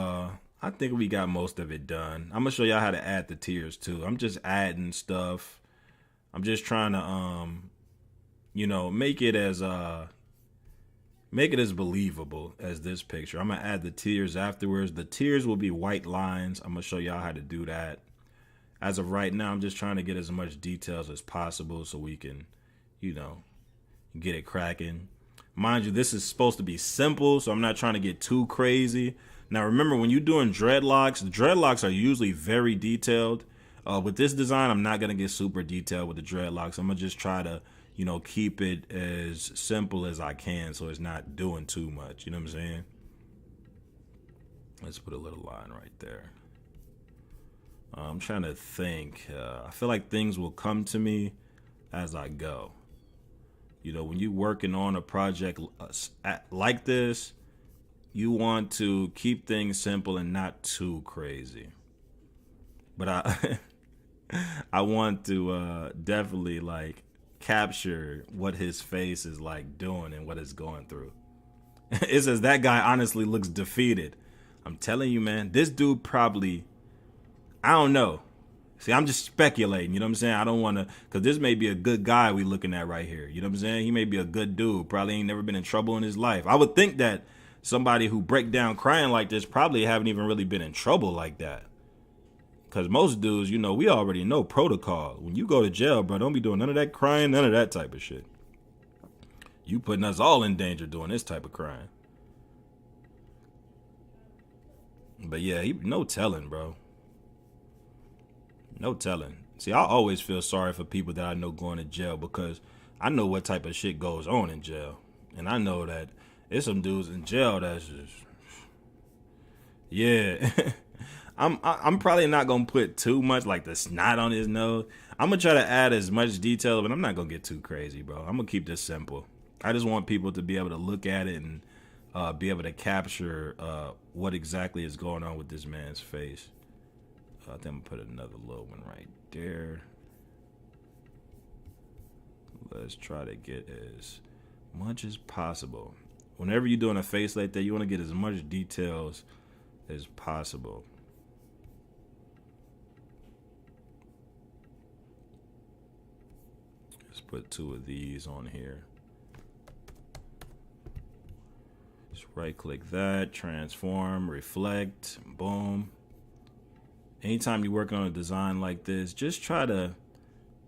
I think we got most of it done. I'm gonna show y'all how to add the tiers too. I'm just adding stuff. I'm just trying to make it as believable as this picture. I'm gonna add the tiers afterwards. The tiers will be white lines. I'm gonna show y'all how to do that. As of right now, I'm just trying to get as much details as possible so we can, get it cracking. Mind you, this is supposed to be simple, so I'm not trying to get too crazy. Now, remember, when you're doing dreadlocks, the dreadlocks are usually very detailed. With this design, I'm not going to get super detailed with the dreadlocks. I'm going to just try to, keep it as simple as I can so it's not doing too much. You know what I'm saying? Let's put a little line right there. I'm trying to think. I feel like things will come to me as I go. When you're working on a project like this, you want to keep things simple and not too crazy. But I want to definitely capture what his face is doing and what it's going through. It says that guy honestly looks defeated. I'm telling you, man, this dude probably, I don't know. See, I'm just speculating, you know what I'm saying? I don't want to, because this may be a good guy we looking at right here. You know what I'm saying? He may be a good dude. Probably ain't never been in trouble in his life. I would think that somebody who break down crying like this probably haven't even really been in trouble like that. Because most dudes, we already know protocol. When you go to jail, bro, don't be doing none of that crying, none of that type of shit. You putting us all in danger doing this type of crying. But yeah, no telling, bro. No telling. See, I always feel sorry for people that I know going to jail because I know what type of shit goes on in jail. And I know that there's some dudes in jail that's just, yeah. I'm probably not gonna put too much like the snot on his nose. I'm gonna try to add as much detail, but I'm not gonna get too crazy, bro. I'm gonna keep this simple. I just want people to be able to look at it and be able to capture what exactly is going on with this man's face. I think I'm gonna put another little one right there. Let's try to get as much as possible. Whenever you're doing a face like that, you want to get as much details as possible. put 2 of these on here. Just right click that, transform, reflect, boom. Anytime you're working on a design like this, just try to,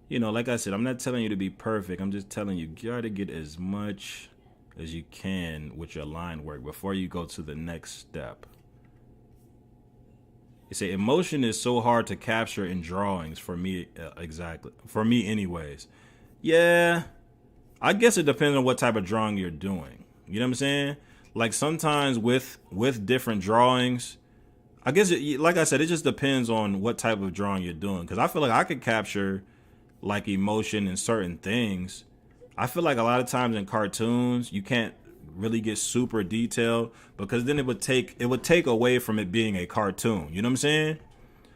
you know, like I said, I'm not telling you to be perfect. I'm just telling you gotta get as much as you can with your line work before you go to the next step. You say emotion is so hard to capture in drawings for me, exactly. For me anyways. Yeah, I guess it depends on what type of drawing you're doing. You know what I'm saying? Like sometimes with different drawings, I guess like I said, it just depends on what type of drawing you're doing. Because I feel like I could capture like emotion in certain things. I feel like a lot of times in cartoons you can't really get super detailed because then it would take away from it being a cartoon. You know what I'm saying?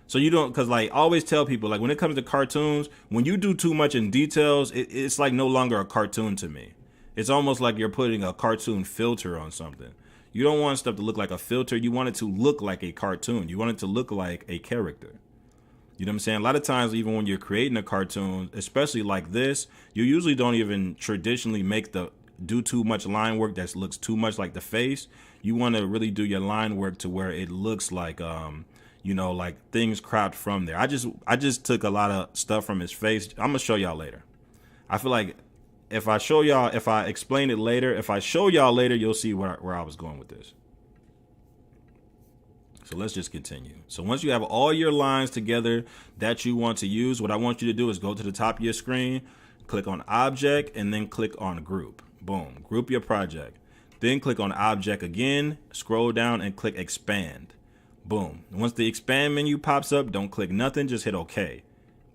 So you don't, because like I always tell people, like when it comes to cartoons, when you do too much in details, it's like no longer a cartoon to me. It's almost like you're putting a cartoon filter on something. You don't want stuff to look like a filter. You want it to look like a cartoon. You want it to look like a character. You know what I'm saying? A lot of times, even when you're creating a cartoon, especially like this, you usually don't even traditionally do too much line work that looks too much like the face. You want to really do your line work to where it looks like, you know, like things cropped from there. I just took a lot of stuff from his face. I'm gonna show y'all later. I feel like if I explain it later, if I show y'all later, you'll see where I was going with this. So let's just continue. So once you have all your lines together that you want to use, what I want you to do is go to the top of your screen, click on object, and then click on group. Boom, group your project. Then click on object again, scroll down and click expand. Boom. Once the expand menu pops up, don't click nothing, just hit OK.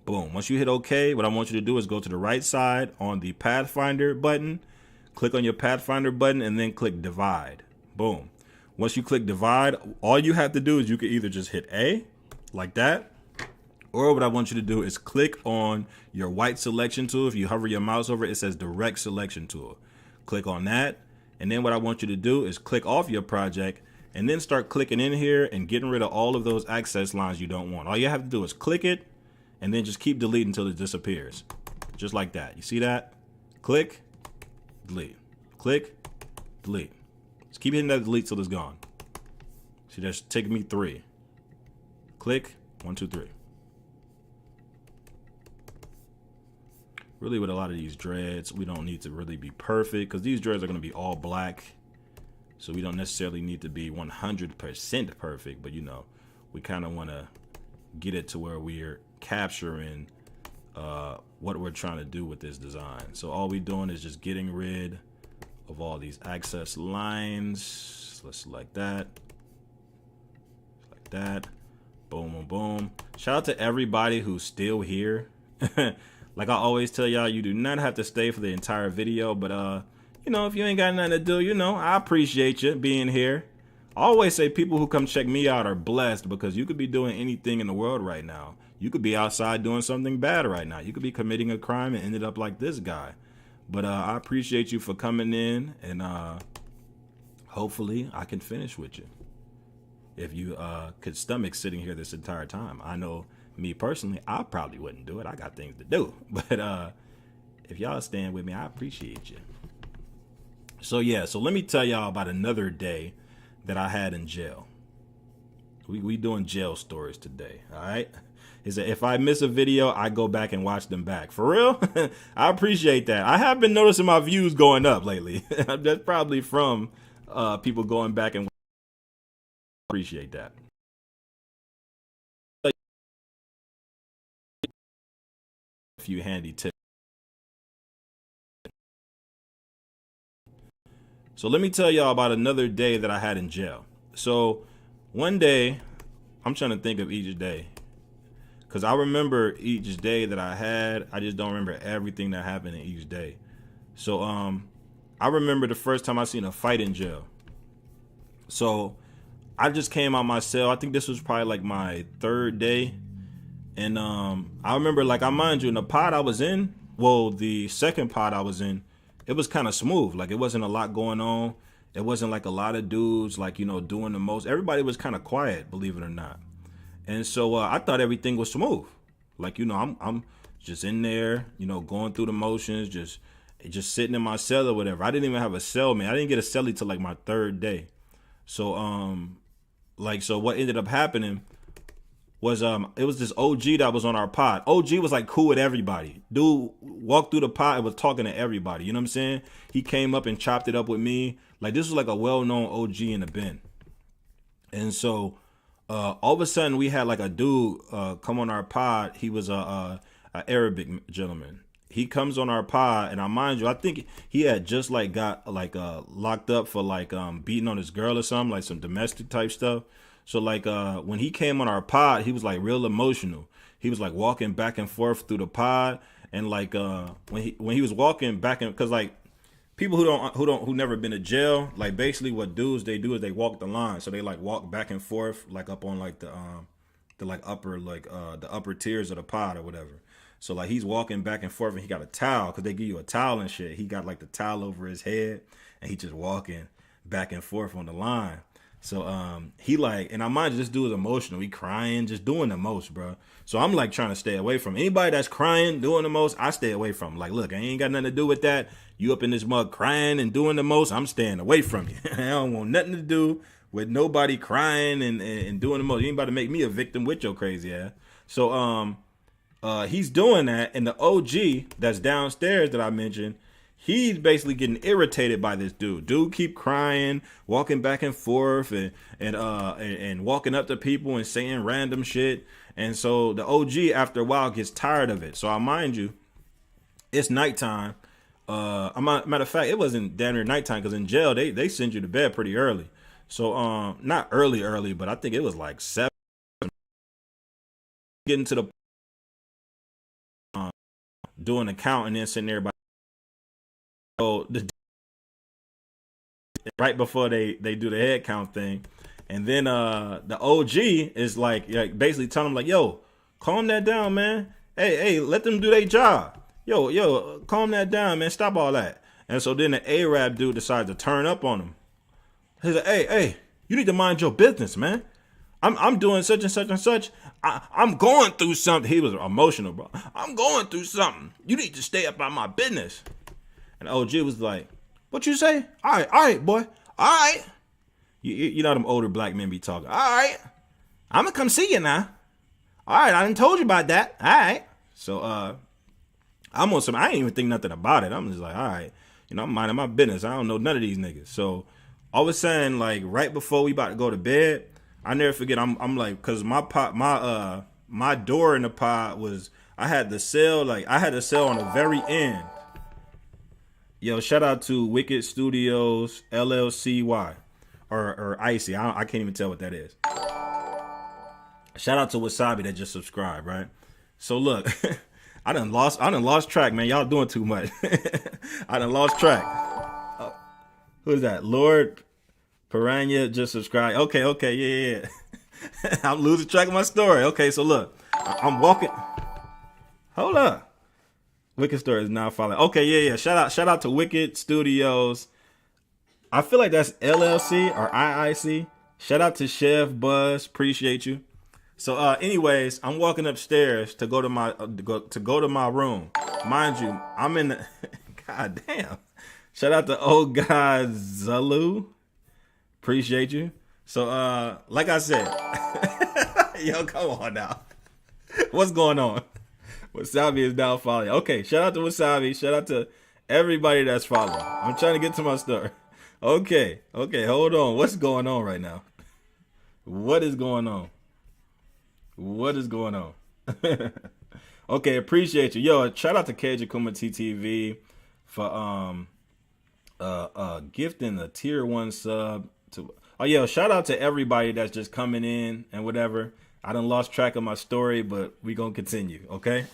Boom. Once you hit OK, what I want you to do is go to the right side on the Pathfinder button, click on your Pathfinder button, and then click divide. Boom. Once you click divide, all you have to do is you can either just hit A, like that, or what I want you to do is click on your white selection tool. If you hover your mouse over it, it says direct selection tool. Click on that, and then what I want you to do is click off your project, and then start clicking in here and getting rid of all of those access lines you don't want. All you have to do is click it, and then just keep deleting until it disappears. Just like that. You see that? Click, delete, click, delete. Just keep hitting that delete till it's gone. See, that's taking me 3. Click, 1, 2, 3. Really with a lot of these dreads, we don't need to really be perfect because these dreads are going to be all black. So we don't necessarily need to be 100% perfect, but you know, we kind of want to get it to where we're capturing what we're trying to do with this design. So all we're doing is just getting rid of all these access lines. Let's select that. Like that. Boom, boom, boom. Shout out to everybody who's still here. Like I always tell y'all, you do not have to stay for the entire video, but you know, if you ain't got nothing to do, you know, I appreciate you being here. I always say people who come check me out are blessed because you could be doing anything in the world right now. You could be outside doing something bad right now. You could be committing a crime and ended up like this guy. But I appreciate you for coming in, and hopefully I can finish with you. If you could stomach sitting here this entire time. I know me personally, I probably wouldn't do it. I got things to do. But if y'all stand with me, I appreciate you. So yeah, so let me tell y'all about another day that I had in jail. We doing jail stories today, all right? Is that if I miss a video, I go back and watch them back. For real? I appreciate that. I have been noticing my views going up lately. That's probably from people going back and appreciate that. A few handy tips. So let me tell y'all about another day that I had in jail. So one day, I'm trying to think of each day, because I remember each day that I had. I just don't remember everything that happened in each day. So I remember the first time I seen a fight in jail. So I just came out my cell. I think this was probably like my 3rd day. And I remember, like, I mind you, in the pod I was in, well, the second pod I was in, it was kind of smooth. Like, it wasn't a lot going on. It wasn't like a lot of dudes, like, you know, doing the most. Everybody was kind of quiet, believe it or not. And so I thought everything was smooth. Like, you know, I'm just in there, going through the motions, just sitting in my cell or whatever. I didn't even have a cellmate. I didn't get a cellie till like my third day. So so what ended up happening was it was this OG that was on our pod. OG was like cool with everybody. Dude walked through the pod and was talking to everybody. You know what I'm saying? He came up and chopped it up with me. Like this was like a well-known OG in the bin. And so all of a sudden we had like a dude come on our pod. He was a Arabic gentleman. He comes on our pod, and mind you, I think he had just like got like locked up for like beating on his girl or something, like some domestic type stuff. So like when he came on our pod, he was like real emotional. He was like walking back and forth through the pod, and like when he was walking back and because like people who never been to jail, like basically what dudes they do is they walk the line. So they like walk back and forth like up on like the like upper like the upper tiers of the pod or whatever. So like he's walking back and forth and he got a towel because they give you a towel and shit. He got like the towel over his head and he just walking back and forth on the line. So he like, and I mind you, this dude is emotional. He crying, just doing the most, bro. So I'm like trying to stay away from anybody that's crying, doing the most. I stay away from. Like, look, I ain't got nothing to do with that. You up in this mug crying and doing the most. I'm staying away from you. I don't want nothing to do with nobody crying and doing the most. You ain't about to make me a victim with your crazy ass. So he's doing that, and the OG that's downstairs that I mentioned, he's basically getting irritated by this dude. Dude keep crying, walking back and forth, and walking up to people and saying random shit. And so the OG after a while gets tired of it. So I mind you, it's nighttime. Matter of fact, it wasn't damn near nighttime because in jail they send you to bed pretty early. So not early, but I think it was like 7. Getting to the doing the count and then sitting there by right before they do the head count thing, and then the OG is like basically telling them like, yo, calm that down, man. Hey, let them do their job. Yo, calm that down, man. Stop all that. And so then the Arab dude decides to turn up on him. He's like, hey, you need to mind your business, man. I'm doing such and such and such. I'm going through something. He was emotional, bro. I'm going through something. You need to stay up on my business. And OG was like, what you say? All right, boy. All right. You know them older black men be talking. All right. I'm going to come see you now. All right. I done told you about that. All right. So I'm on some, I ain't even think nothing about it. I'm just like, all right. I'm minding my business. I don't know none of these niggas. So all of a sudden, like right before we about to go to bed, I never forget. I'm like, cause my door in the pod was, I had the cell on the very end. Yo, shout out to Wicked Studios LLCY or Icy. I can't even tell what that is. Shout out to Wasabi that just subscribed, right? So look, I done lost track, man. Y'all doing too much. I done lost track. Who is that? Lord Piranha just subscribed. Okay, yeah. I'm losing track of my story. Okay, so look, I'm walking. Hold up. Wicked Story is now following. Okay, yeah. Shout out to Wicked Studios. I feel like that's LLC or IIC. Shout out to Chef Buzz. Appreciate you. So, anyways, I'm walking upstairs to go to my room. Mind you, I'm in the. God damn. Shout out to old guy Zalu. Appreciate you. So, like I said, yo, come on now. What's going on? Wasabi is now following. Okay, shout out to Wasabi. Shout out to everybody that's following. I'm trying to get to my story. Okay, hold on. What's going on right now? What is going on? Okay, appreciate you. Yo, shout out to KJ Kuma TTV for gifting a tier 1 sub to. Oh, yo, shout out to everybody that's just coming in and whatever. I done lost track of my story, but we gonna continue, okay?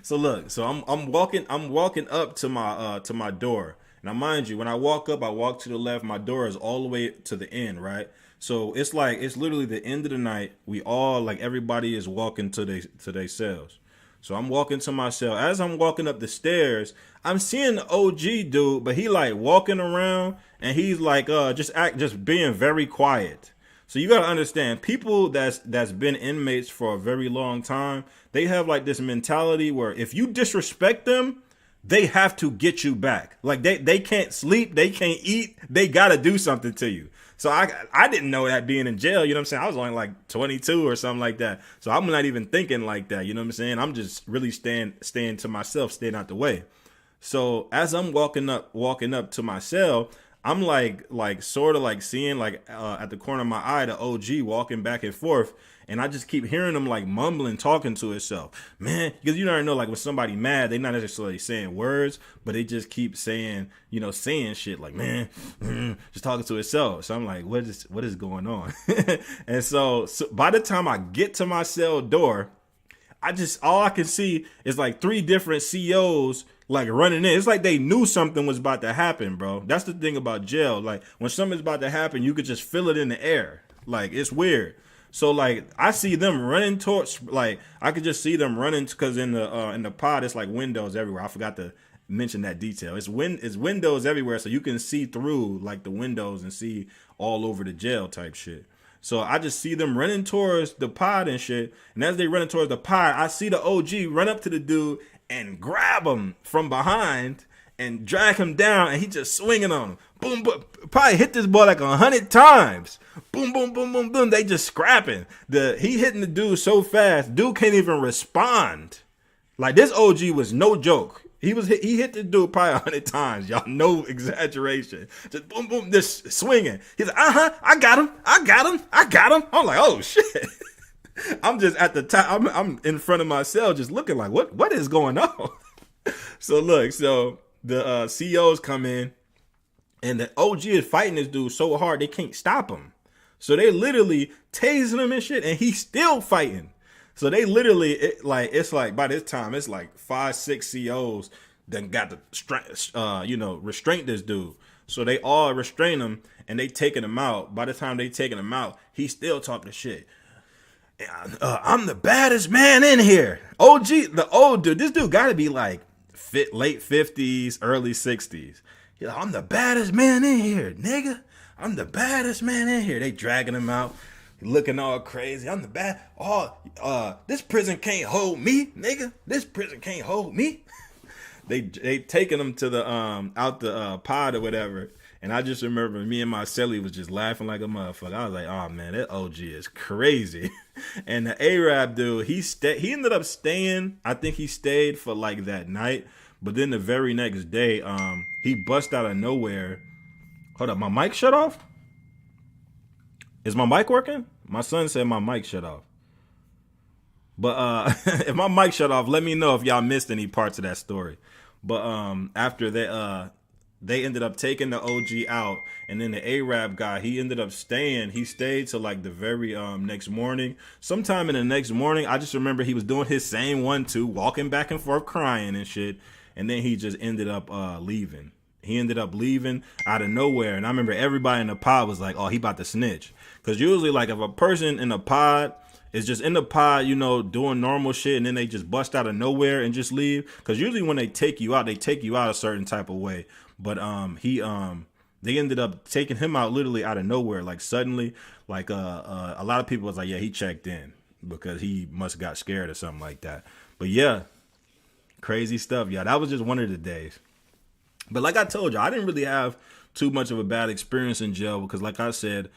So look, so I'm walking up to my door. Now mind you, when I walk up, I walk to the left, my door is all the way to the end, right? So it's literally the end of the night. We all everybody is walking to their cells. So I'm walking to my cell. As I'm walking up the stairs, I'm seeing the OG dude, but he walking around and he's just being very quiet. So you gotta understand, people that's been inmates for a very long time, they have like this mentality where if you disrespect them, they have to get you back. Like they can't sleep, they can't eat, they gotta do something to you. So I didn't know that being in jail, you know what I'm saying? I was only like 22 or something like that. So I'm not even thinking like that, you know what I'm saying? I'm just really staying to myself, staying out the way. So as I'm walking up to my cell, I'm like sort of like seeing like at the corner of my eye the OG walking back and forth, and I just keep hearing him like mumbling, talking to himself, man. Because you never know, like when somebody mad, they not necessarily saying words, but they just keep saying, saying shit like man, just talking to himself. So I'm like, what is going on? And so by the time I get to my cell door, all I can see is like three different COs like running in. It's like they knew something was about to happen, bro. That's the thing about jail. Like when something's about to happen, you could just feel it in the air. Like it's weird. So like I see them running towards, like I could just see them running because in the pod it's like windows everywhere. I forgot to mention that detail. It's windows everywhere, so you can see through like the windows and see all over the jail type shit. So I just see them running towards the pod and shit. And as they running towards the pod, I see the OG run up to the dude and grab him from behind and drag him down, and he just swinging on him. Boom, boom. Probably hit this boy like 100 times. Boom, boom, boom, boom, boom. They just scrapping. He hitting the dude so fast, dude can't even respond. Like this OG was no joke. He hit the dude probably 100 times, y'all. No exaggeration. Just boom, boom, just swinging. He's like, I got him. I'm like, oh shit. I'm just at the top. I'm in front of my cell, just looking like, what is going on? So look, the COs come in, and the OG is fighting this dude so hard they can't stop him. So they literally tasing him and shit, and he's still fighting. So they literally, it's like by this time, it's like 5-6 COs that got to, restrain this dude. So they all restrain him, and they taking him out. By the time they taking him out, he's still talking shit. I'm the baddest man in here. OG, the old dude, this dude got to be like late 50s, early 60s. He's like, I'm the baddest man in here, nigga. I'm the baddest man in here. They dragging him out. Looking all crazy. I'm the bad. This prison can't hold me, nigga. This prison can't hold me. They taking him to the out the pod or whatever. And I just remember me and my celly was just laughing like a motherfucker. I was like, oh man, that OG is crazy. And the Arab dude, he ended up staying. I think he stayed for like that night. But then the very next day, he bust out of nowhere. Hold up, my mic shut off? Is my mic working? My son said my mic shut off. But if my mic shut off, let me know if y'all missed any parts of that story. But after that, they ended up taking the OG out, and then the Arab guy, he ended up staying. He stayed till like the very next morning. Sometime in the next morning, I just remember he was doing his same 1-2, walking back and forth, crying and shit. And then he just ended up leaving. He ended up leaving out of nowhere. And I remember everybody in the pod was like, oh, he about to snitch. Because usually, like, if a person in a pod is just in the pod, doing normal shit, and then they just bust out of nowhere and just leave. Because usually when they take you out a certain type of way. But they ended up taking him out literally out of nowhere, like suddenly. Like a lot of people was like, yeah, he checked in because he must have got scared or something like that. But yeah, crazy stuff, yeah. That was just one of the days. But like I told you, I didn't really have too much of a bad experience in jail because, like I said,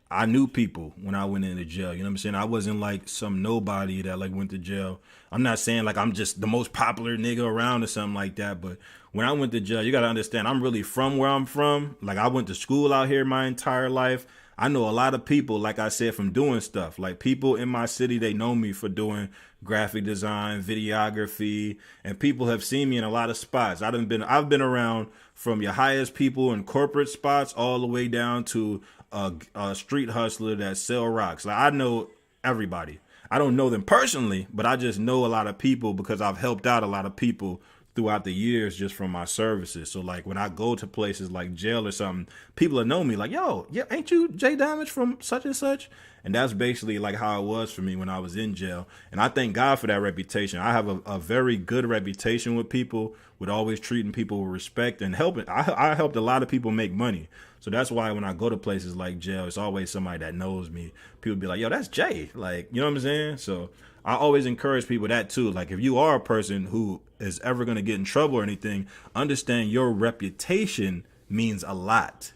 I knew people when I went into jail. You know what I'm saying? I wasn't like some nobody that like went to jail. I'm not saying like I'm just the most popular nigga around or something like that. But when I went to jail, you got to understand, I'm really from where I'm from. Like I went to school out here my entire life. I know a lot of people, like I said, from doing stuff. Like people in my city, they know me for doing graphic design, videography, and people have seen me in a lot of spots. I've been around from your highest people in corporate spots all the way down to a street hustler that sell rocks. Like I know everybody. I don't know them personally, but I just know a lot of people because I've helped out a lot of people throughout the years just from my services. So like when I go to places like jail or something, people will know me like, yo, yeah, ain't you Jay Damage from such and such? And that's basically like how it was for me when I was in jail. And I thank God for that reputation. I have a very good reputation with people, with always treating people with respect and helping. I helped a lot of people make money. So that's why when I go to places like jail, it's always somebody that knows me. People be like, yo, that's Jay. Like, you know what I'm saying? So I always encourage people that too. Like if you are a person who is ever going to get in trouble or anything, understand your reputation means a lot.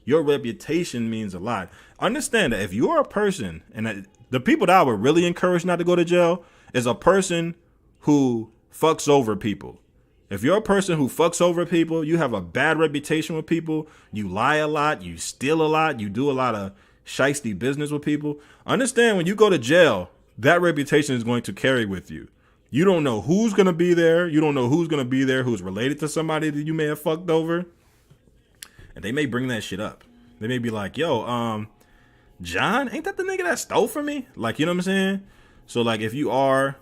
Your reputation means a lot. Understand that if you're a person, and the people that I would really encourage not to go to jail is a person who fucks over people. If you're a person who fucks over people, you have a bad reputation with people, you lie a lot, you steal a lot, you do a lot of shiesty business with people, understand when you go to jail, that reputation is going to carry with you. You don't know who's going to be there. You don't know who's going to be there who's related to somebody that you may have fucked over. And they may bring that shit up. They may be like, yo, John, ain't that the nigga that stole from me? Like, you know what I'm saying? So, like, if you are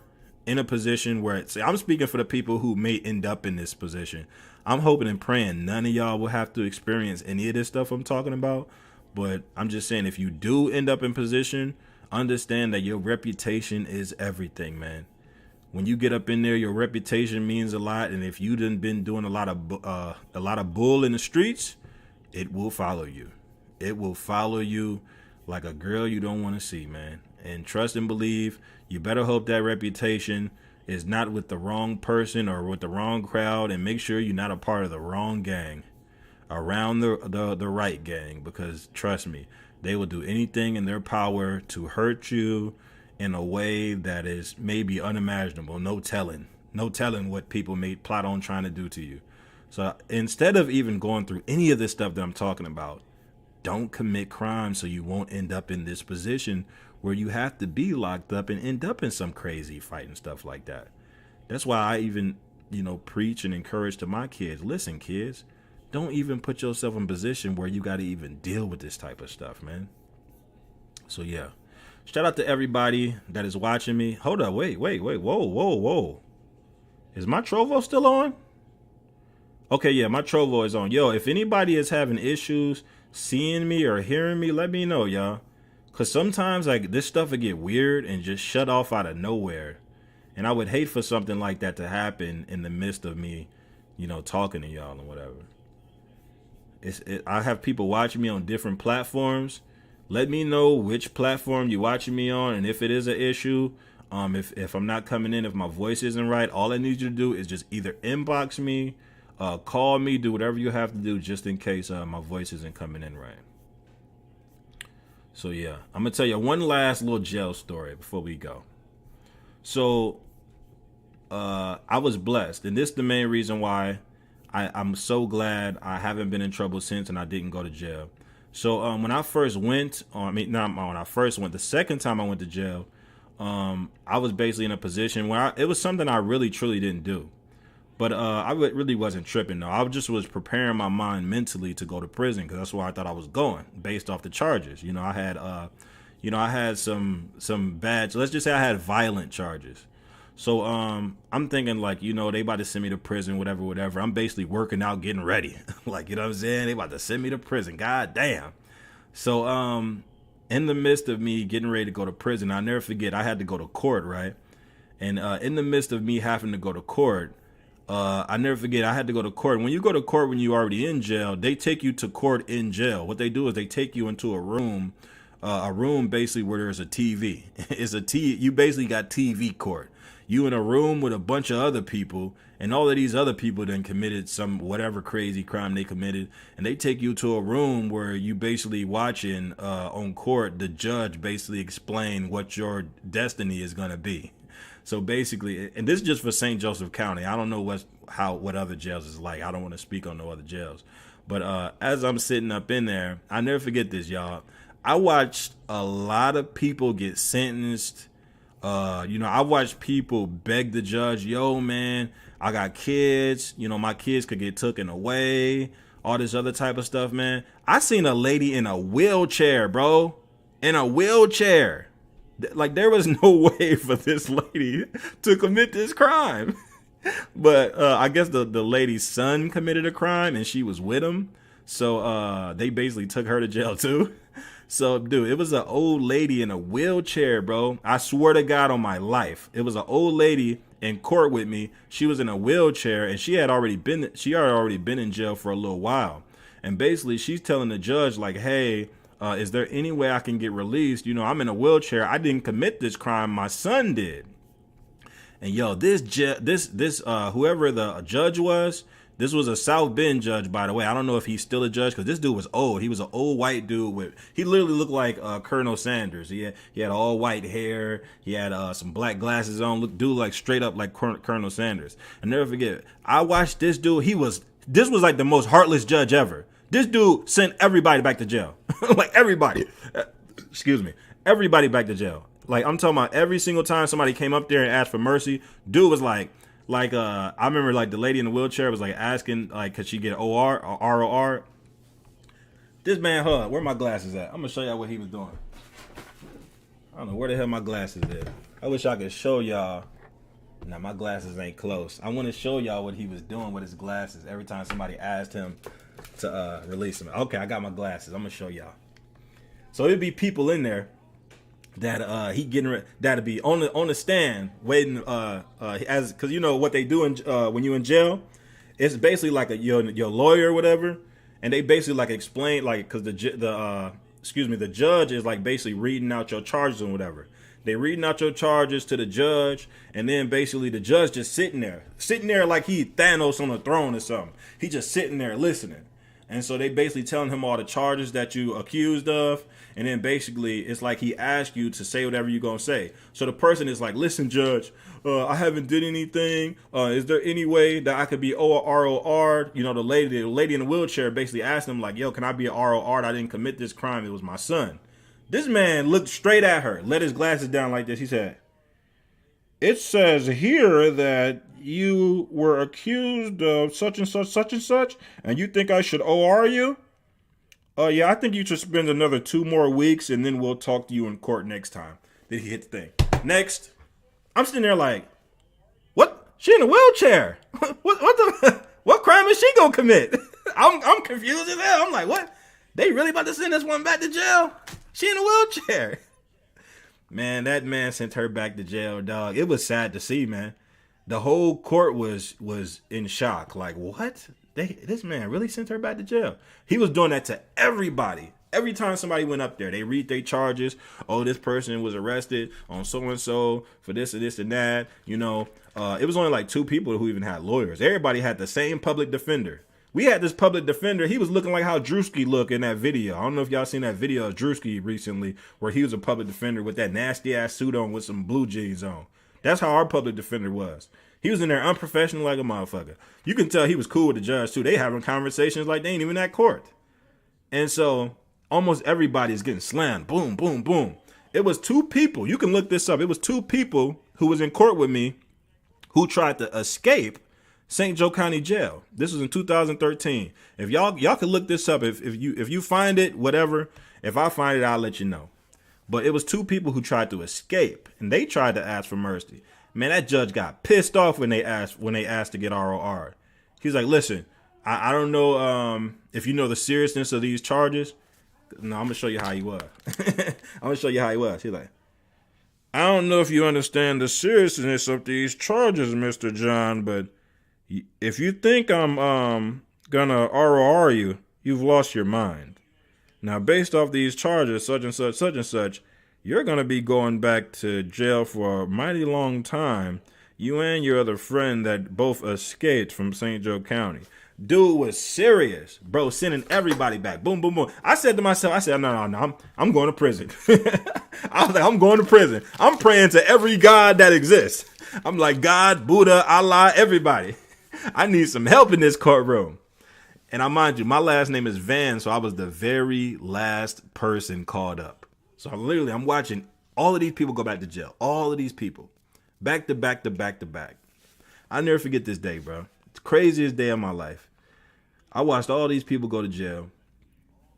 in a position where I'm speaking for the people who may end up in this position. I'm hoping and praying none of y'all will have to experience any of this stuff I'm talking about. But I'm just saying, if you do end up in position, understand that your reputation is everything, man. When you get up in there, your reputation means a lot. And if you done been doing a lot of bull in the streets, it will follow you. It will follow you like a girl you don't want to see, man. And trust and believe, you better hope that reputation is not with the wrong person or with the wrong crowd, and make sure you're not a part of the wrong gang, around the right gang, because trust me, they will do anything in their power to hurt you in a way that is maybe unimaginable. No telling what people may plot on trying to do to you. So instead of even going through any of this stuff that I'm talking about, don't commit crime so you won't end up in this position where you have to be locked up and end up in some crazy fight and stuff like that. That's why I even, preach and encourage to my kids, listen, kids, don't even put yourself in a position where you got to even deal with this type of stuff, man. So, yeah. Shout out to everybody that is watching me. Hold up. Wait. Whoa. Is my Trovo still on? Okay, yeah, my Trovo is on. Yo, if anybody is having issues seeing me or hearing me, let me know, y'all. Because sometimes like this stuff would get weird and just shut off out of nowhere. And I would hate for something like that to happen in the midst of me, talking to y'all and whatever. I have people watching me on different platforms. Let me know which platform you're watching me on, and if it is an issue, if I'm not coming in, if my voice isn't right, all I need you to do is just either inbox me, call me, do whatever you have to do just in case my voice isn't coming in right. So yeah, I'm gonna tell you one last little jail story before we go. So I was blessed, and this is the main reason why I'm so glad I haven't been in trouble since, and I didn't go to jail. So when I first went, the second time I went to jail, I was basically in a position where it was something I really truly didn't do. But I really wasn't tripping, though. I just was preparing my mind mentally to go to prison because that's where I thought I was going based off the charges. I had some bad, let's just say I had violent charges. So I'm thinking like, they about to send me to prison, whatever. I'm basically working out, getting ready. Like, you know what I'm saying? They about to send me to prison. God damn. So in the midst of me getting ready to go to prison, I'll never forget, I had to go to court, right? And in the midst of me having to go to court, I never forget, I had to go to court. When you go to court when you're already in jail, they take you to court in jail. What they do is they take you into a room basically where there's a TV. You basically got TV court. You in a room with a bunch of other people, and all of these other people then committed some whatever crazy crime they committed, and they take you to a room where you basically watching on court the judge basically explain what your destiny is going to be. So basically, and this is just for St. Joseph County. I don't know what other jails is like. I don't want to speak on no other jails. But as I'm sitting up in there, I never forget this, y'all. I watched a lot of people get sentenced. I watched people beg the judge, yo, man, I got kids. My kids could get taken away. All this other type of stuff, man. I seen a lady in a wheelchair, bro. In a wheelchair. Like, there was no way for this lady to commit this crime. But I guess the lady's son committed a crime and she was with him. So they basically took her to jail too. So, dude, it was an old lady in a wheelchair, bro. I swear to God on my life. It was an old lady in court with me. She was in a wheelchair and she had already been in jail for a little while. And basically she's telling the judge like, "Hey, is there any way I can get released? You know, I'm in a wheelchair. I didn't commit this crime. My son did." And yo, whoever the judge was, this was a South Bend judge, by the way. I don't know if he's still a judge because this dude was old. He was an old white dude he literally looked like Colonel Sanders. He had all white hair. He had some black glasses on. Dude like straight up like Colonel Sanders. I never forget. I watched this dude. This was like the most heartless judge ever. This dude sent everybody back to jail. Like everybody. Excuse me. Everybody back to jail. Like I'm talking about every single time somebody came up there and asked for mercy, dude was like I remember like the lady in the wheelchair was like asking like could she get OR or ROR. This man, where my glasses at? I'm gonna show y'all what he was doing. I don't know where the hell my glasses is. I wish I could show y'all. Nah, my glasses ain't close. I want to show y'all what he was doing with his glasses every time somebody asked him to release them. Okay, I got my glasses. I'm gonna show y'all. So it'd be people in there that that'd be on the stand waiting as because you know what they do when you in jail, it's basically like your lawyer or whatever, and they basically like explain like because the judge is like basically reading out your charges and whatever. They reading out your charges to the judge, and then basically the judge just sitting there like he Thanos on a throne or something. He just sitting there listening. And so they basically telling him all the charges that you accused of. And then basically it's like he asked you to say whatever you're going to say. So the person is like, "Listen, judge, I haven't did anything. Is there any way that I could be ROR?" You know, the lady in the wheelchair basically asked him like, "Yo, can I be a ROR? I didn't commit this crime. It was my son." This man looked straight at her, let his glasses down like this. He said, "It says here that you were accused of such and such, and you think I should OR you? Yeah, I think you should spend another 2 more weeks, and then we'll talk to you in court next time." Then he hit the thing. Next, I'm sitting there like, what? She in a wheelchair. What crime is she gonna commit? I'm confused as hell. I'm like, what? They really about to send this one back to jail? She in a wheelchair. Man, that man sent her back to jail, dog. It was sad to see, man. The whole court was in shock. Like, what? This man really sent her back to jail. He was doing that to everybody. Every time somebody went up there, they read their charges. Oh, this person was arrested on so-and-so for this and this and that. You know, it was only like 2 people who even had lawyers. Everybody had the same public defender. We had this public defender. He was looking like how Drewski looked in that video. I don't know if y'all seen that video of Drewski recently where he was a public defender with that nasty ass suit on with some blue jeans on. That's how our public defender was. He was in there unprofessional like a motherfucker. You can tell he was cool with the judge too. They having conversations like they ain't even at court. And so almost everybody is getting slammed. Boom, boom, boom. It was 2 people. You can look this up. It was 2 people who was in court with me who tried to escape St. Joe County Jail. This was in 2013. If y'all can look this up. If you find it, whatever. If I find it, I'll let you know. But it was 2 people who tried to escape, and they tried to ask for mercy. Man, that judge got pissed off when they asked to get ROR. He's like, "Listen, I don't know if you know the seriousness of these charges." No, I'm gonna show you how he was. I'm gonna show you how he was. He's like, "I don't know if you understand the seriousness of these charges, Mr. John, but if you think I'm gonna ROR you, you've lost your mind. Now, based off these charges, such and such, such and such, you're gonna be going back to jail for a mighty long time. You and your other friend that both escaped from St. Joe County." Dude was serious, bro, sending everybody back. Boom, boom, boom. I said to myself, no, I'm going to prison. I was like, I'm going to prison. I'm praying to every God that exists. I'm like, God, Buddha, Allah, everybody. I need some help in this courtroom. And I mind you, my last name is Van, so I was the very last person called up. So I'm watching all of these people go back to jail. All of these people. Back to back to back to back. I'll never forget this day, bro. It's the craziest day of my life. I watched all these people go to jail.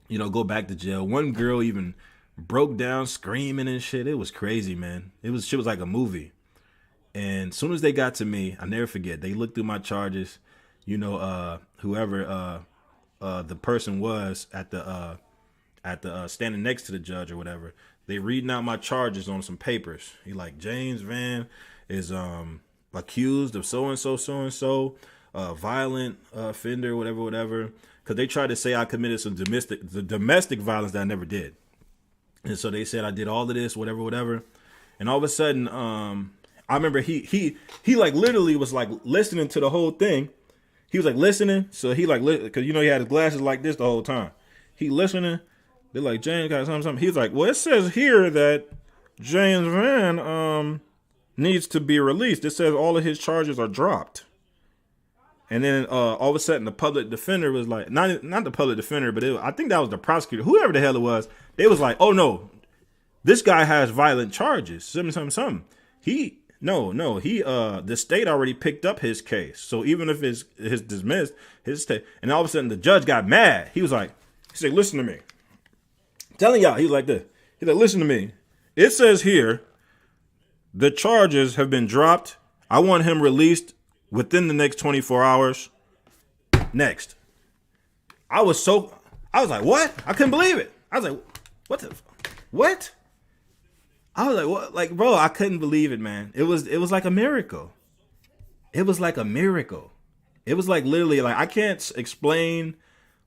You know, go back to jail. One girl even broke down screaming and shit. It was crazy, man. She was like a movie. And as soon as they got to me, I never forget, they looked through my charges. Whoever the person was at the standing next to the judge or whatever, they reading out my charges on some papers. He like, James Van is accused of so and so, violent offender, whatever. Because they tried to say I committed some domestic violence that I never did. And so they said I did all of this, whatever. And all of a sudden, I remember he like literally was like listening to the whole thing. He was like listening. So he like, because he had his glasses like this the whole time. He listening. They're like, James got something. He's like, well, it says here that James Van needs to be released. It says all of his charges are dropped. And then all of a sudden, the public defender was like, not the public defender, but I think that was the prosecutor, whoever the hell it was. They was like, oh no, this guy has violent charges. Something. The state already picked up his case. So even if his dismissed, his state, and all of a sudden the judge got mad. He said, listen to me. I'm telling y'all, he was like this. He's like, listen to me. It says here, the charges have been dropped. I want him released within the next 24 hours. Next. I was like, what? I couldn't believe it. I was like, what? I was like, what? Like, bro, I couldn't believe it, man. It was like a miracle. It was like a miracle. It was like literally, like, I can't explain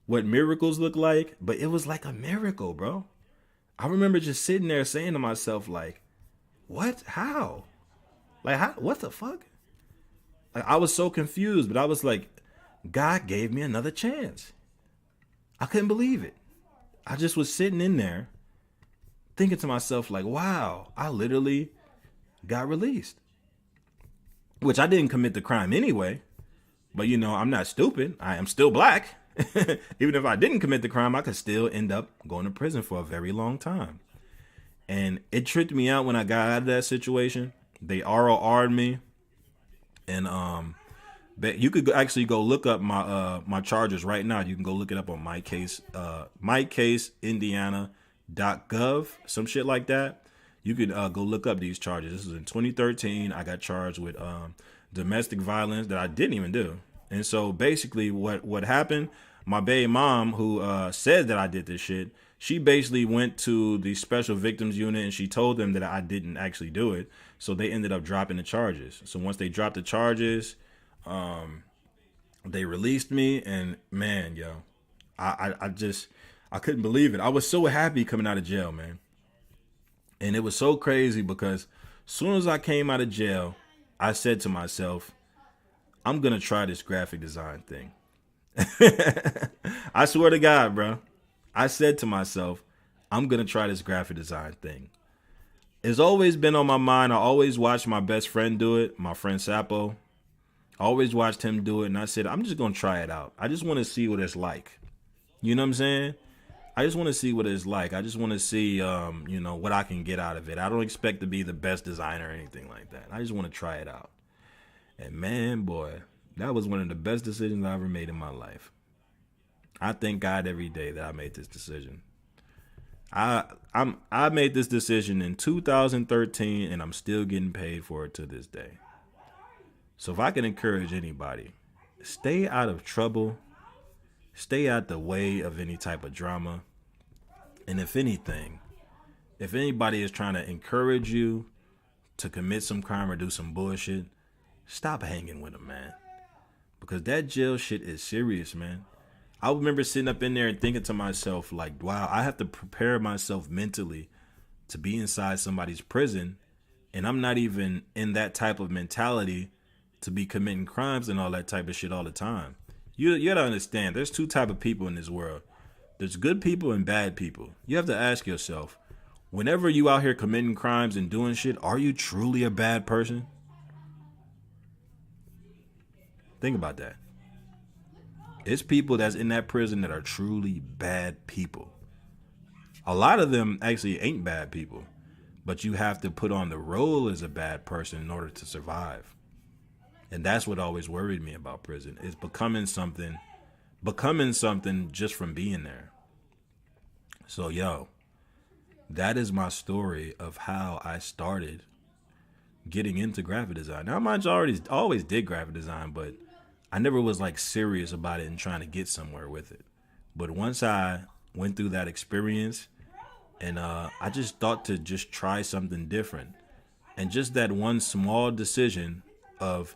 what miracles look like, but it was like a miracle, bro. I remember just sitting there saying to myself, like, what? How? Like, how? What the fuck? Like, I was so confused, but I was like, God gave me another chance. I couldn't believe it. I just was sitting in there thinking to myself, like, wow, I literally got released. Which I didn't commit the crime anyway. But, I'm not stupid. I am still black. Even if I didn't commit the crime, I could still end up going to prison for a very long time. And it tricked me out when I got out of that situation. They ROR'd me. And but you could actually go look up my charges right now. You can go look it up on mycaseindiana.gov, some shit like that. You could go look up these charges. This is in 2013. I got charged with domestic violence that I didn't even do. And so basically what happened, my baby mom, who said that I did this shit, she basically went to the special victims unit and she told them that I didn't actually do it. So they ended up dropping the charges. So once they dropped the charges, they released me. And man, yo, I couldn't believe it. I was so happy coming out of jail, man. And it was so crazy because as soon as I came out of jail, I said to myself, I'm going to try this graphic design thing. I swear to God, bro. I said to myself, I'm going to try this graphic design thing. It's always been on my mind. I always watched my best friend do it, my friend Sapo. I always watched him do it, and I said, I'm just going to try it out. I just want to see what it's like. You know what I'm saying? I just want to see what it's like. I just want to see, what I can get out of it. I don't expect to be the best designer or anything like that. I just want to try it out. And man, boy, that was one of the best decisions I ever made in my life. I thank God every day that I made this decision. I made this decision in 2013, and I'm still getting paid for it to this day. So if I can encourage anybody, stay out of trouble, stay out the way of any type of drama. And if anything, if anybody is trying to encourage you to commit some crime or do some bullshit, stop hanging with them, man. Because that jail shit is serious, man. I remember sitting up in there and thinking to myself, like, wow, I have to prepare myself mentally to be inside somebody's prison. And I'm not even in that type of mentality to be committing crimes and all that type of shit all the time. You gotta understand, there's two type of people in this world. There's good people and bad people. You have to ask yourself, whenever you out here committing crimes and doing shit, are you truly a bad person? Think about that. It's people that's in that prison that are truly bad people. A lot of them actually ain't bad people, but you have to put on the role as a bad person in order to survive. And that's what always worried me about prison, is becoming something just from being there. So, yo, that is my story of how I started getting into graphic design. Now, mind you, I always did graphic design, but I never was like serious about it and trying to get somewhere with it. But once I went through that experience, and I just thought to just try something different, and just that one small decision of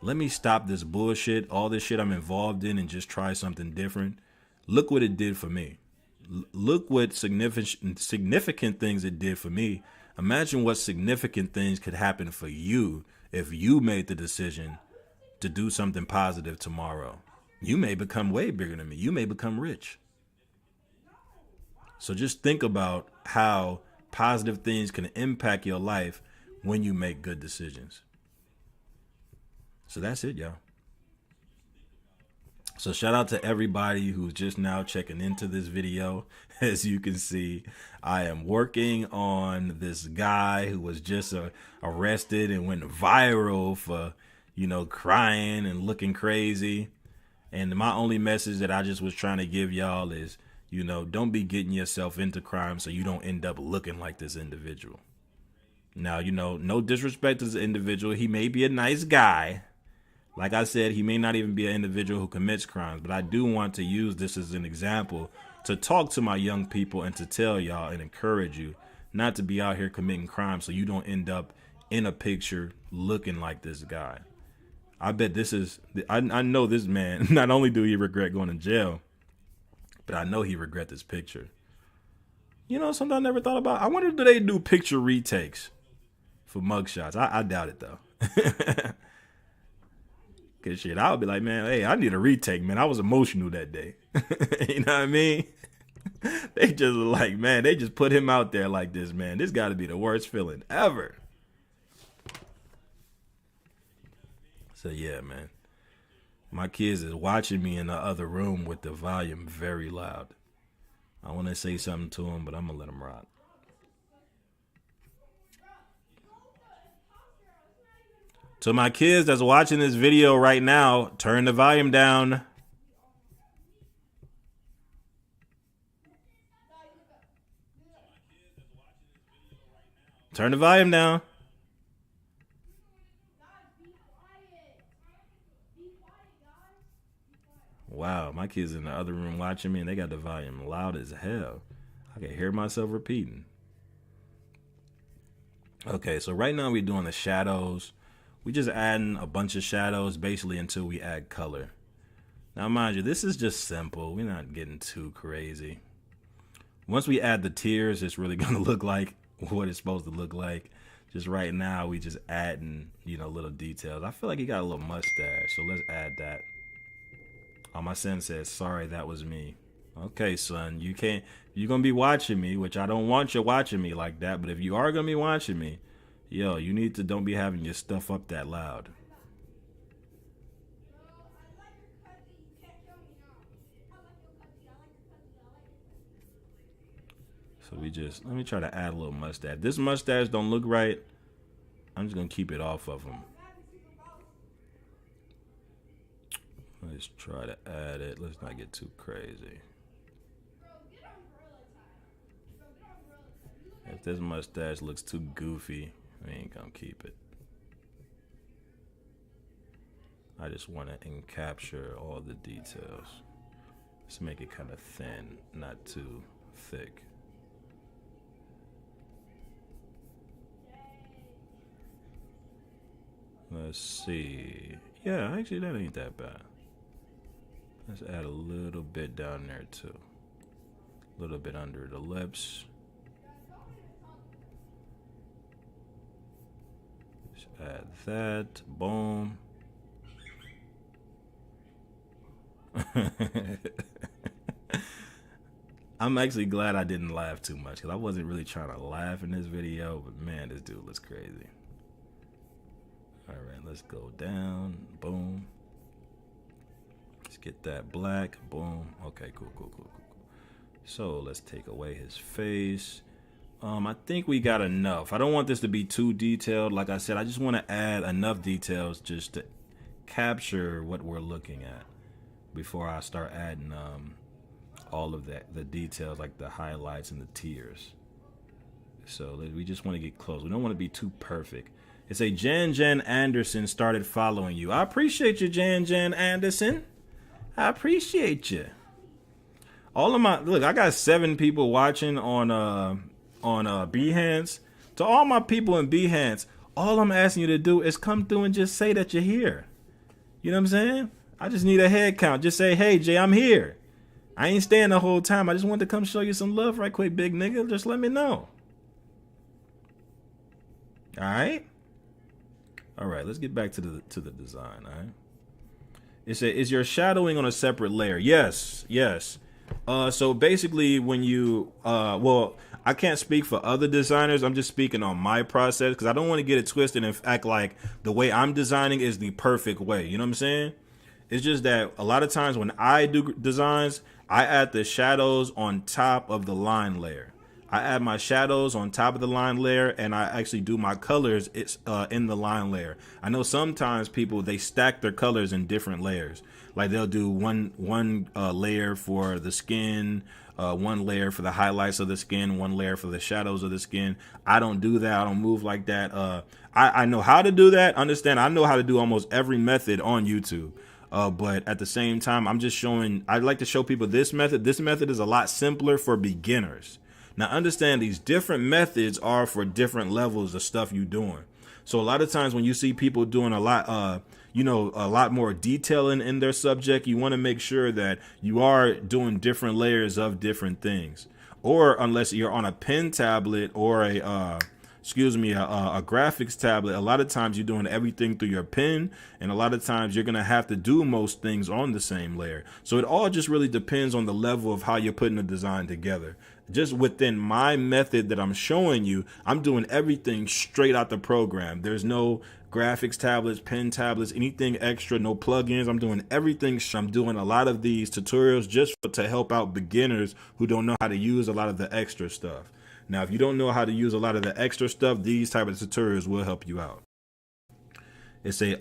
let me stop this bullshit, all this shit I'm involved in, and just try something different. Look what it did for me. Look what significant things it did for me. Imagine what significant things could happen for you if you made the decision to do something positive tomorrow. You may become way bigger than me. You may become rich. So just think about how positive things can impact your life when you make good decisions. So that's it, y'all. So shout out to everybody who's just now checking into this video. As you can see, I am working on this guy who was just arrested and went viral for, crying and looking crazy. And my only message that I just was trying to give y'all is, don't be getting yourself into crime so you don't end up looking like this individual. Now, no disrespect to this individual. He may be a nice guy. Like I said, he may not even be an individual who commits crimes, but I do want to use this as an example to talk to my young people and to tell y'all and encourage you not to be out here committing crimes so you don't end up in a picture looking like this guy. I bet I know this man, not only do he regret going to jail, but I know he regret this picture. Something I never thought about. I wonder if they do picture retakes for mugshots. I doubt it, though. Cause shit, I would be like, man, hey, I need a retake, man. I was emotional that day. You know what I mean? They just like, man, they just put him out there like this, man. This got to be the worst feeling ever. So yeah, man. My kids is watching me in the other room with the volume very loud. I want to say something to them, but I'm gonna let them rock. So my kids that's watching this video right now, turn the volume down. Turn the volume down. Wow, my kids in the other room watching me and they got the volume loud as hell. I can hear myself repeating. Okay, so right now we're doing the shadows. We just adding a bunch of shadows basically until we add color. Now, mind you, this is just simple. We're not getting too crazy. Once we add the tears, it's really going to look like what it's supposed to look like. Just right now, we just adding, little details. I feel like he got a little mustache, so let's add that. Oh, my son says, sorry, that was me. Okay, son, you're going to be watching me, which I don't want you watching me like that, but if you are going to be watching me, yo, you need to don't be having your stuff up that loud. So let me try to add a little mustache. This mustache don't look right. I'm just going to keep it off of him. Let's try to add it. Let's not get too crazy. If this mustache looks too goofy, we ain't gonna keep it. I just want to encapture all the details. Let's make it kind of thin, not too thick. Let's see. Yeah, actually that ain't that bad. Let's add a little bit down there too. A little bit under the lips. Let's add that. Boom. I'm actually glad I didn't laugh too much because I wasn't really trying to laugh in this video, but man, this dude looks crazy. All right, let's go down. Boom. Let's get that black. Boom. Okay, cool. So let's take away his face. I think we got enough. I don't want this to be too detailed. Like I said, I just want to add enough details just to capture what we're looking at before I start adding all of the details like the highlights and the tears. So we just want to get close. We don't want to be too perfect. It's a Jan Anderson started following you. I appreciate you, Jan Anderson. I appreciate you. All of my look, I got 7 people watching on Behance. To all my people in Behance, all I'm asking you to do is come through and just say that you're here. You know what I'm saying? I just need a head count. Just say, hey Jay, I'm here. I ain't staying the whole time. I just wanted to come show you some love right quick, big nigga. Just let me know. All right. All right. Let's get back to the design. All right. It said, is your shadowing on a separate layer? Yes. Yes. So basically, when you well, I can't speak for other designers. I'm just speaking on my process because I don't want to get it twisted and act like the way I'm designing is the perfect way. You know what I'm saying? It's just that a lot of times when I do designs, I add the shadows on top of the line layer. I add my shadows on top of the line layer, and I actually do my colors in the line layer. I know sometimes people, they stack their colors in different layers. Like they'll do one layer for the skin, one layer for the highlights of the skin, one layer for the shadows of the skin. I don't do that. I don't move like that. I know how to do that. Understand? I know how to do almost every method on YouTube. But at the same time, I'm just showing, I'd like to show people this method. This method is a lot simpler for beginners. Now, understand these different methods are for different levels of stuff you're doing. So a lot of times when you see people doing a lot, a lot more detailing in their subject, you want to make sure that you are doing different layers of different things. Or unless you're on a pen tablet or a graphics tablet, a lot of times you're doing everything through your pen, and a lot of times you're going to have to do most things on the same layer. So it all just really depends on the level of how you're putting the design together. Just within my method that I'm showing you, I'm doing everything straight out the program. There's no graphics tablets, pen tablets, anything extra, no plugins. I'm doing everything. I'm doing a lot of these tutorials just to help out beginners who don't know how to use a lot of the extra stuff. Now, if you don't know how to use a lot of the extra stuff, these type of tutorials will help you out. It's a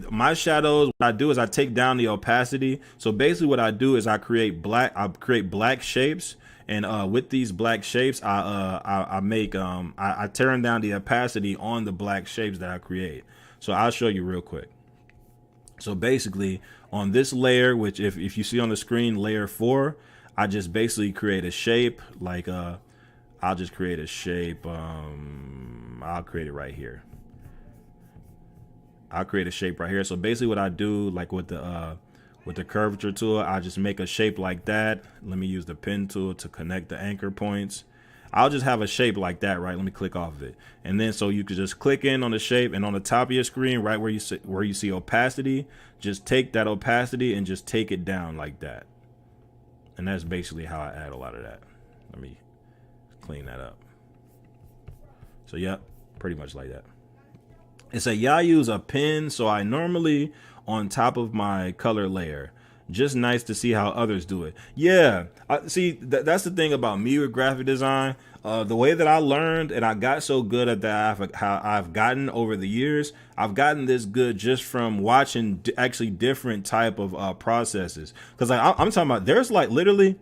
my shadows, what I do is I take down the opacity. So basically what I do is I create black shapes, and with these black shapes, I turn down the opacity on the black shapes that I create. So I'll show you real quick. So basically on this layer, which if you see on the screen, layer 4, I just basically create a shape like I'll just create a shape. I'll create it right here. I'll create a shape right here. So basically what I do, like with the curvature tool, I just make a shape like that. Let me use the pen tool to connect the anchor points. I'll just have a shape like that, right? Let me click off of it. And then so you could just click in on the shape, and on the top of your screen, right where you see opacity, just take that opacity and just take it down like that. And that's basically how I add a lot of that. Let me clean that up. So yep, pretty much like that. It's I use a pen, so I normally on top of my color layer. Just nice to see how others do it. Yeah, see, that's the thing about me with graphic design. The way that I learned and I got so good at that, how I've gotten over the years, I've gotten this good just from watching actually different type of processes. Because I'm talking about, there's like literally,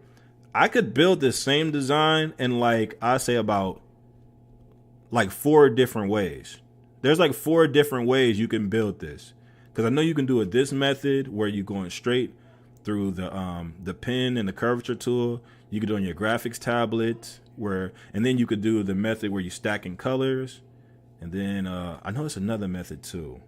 I could build this same design in like, I say about like 4 different ways. There's like 4 different ways you can build this. Because I know you can do it this method where you're going straight through the pen and the curvature tool. You could do it on your graphics tablet and then you could do the method where you're stacking colors. And then I know it's another method too.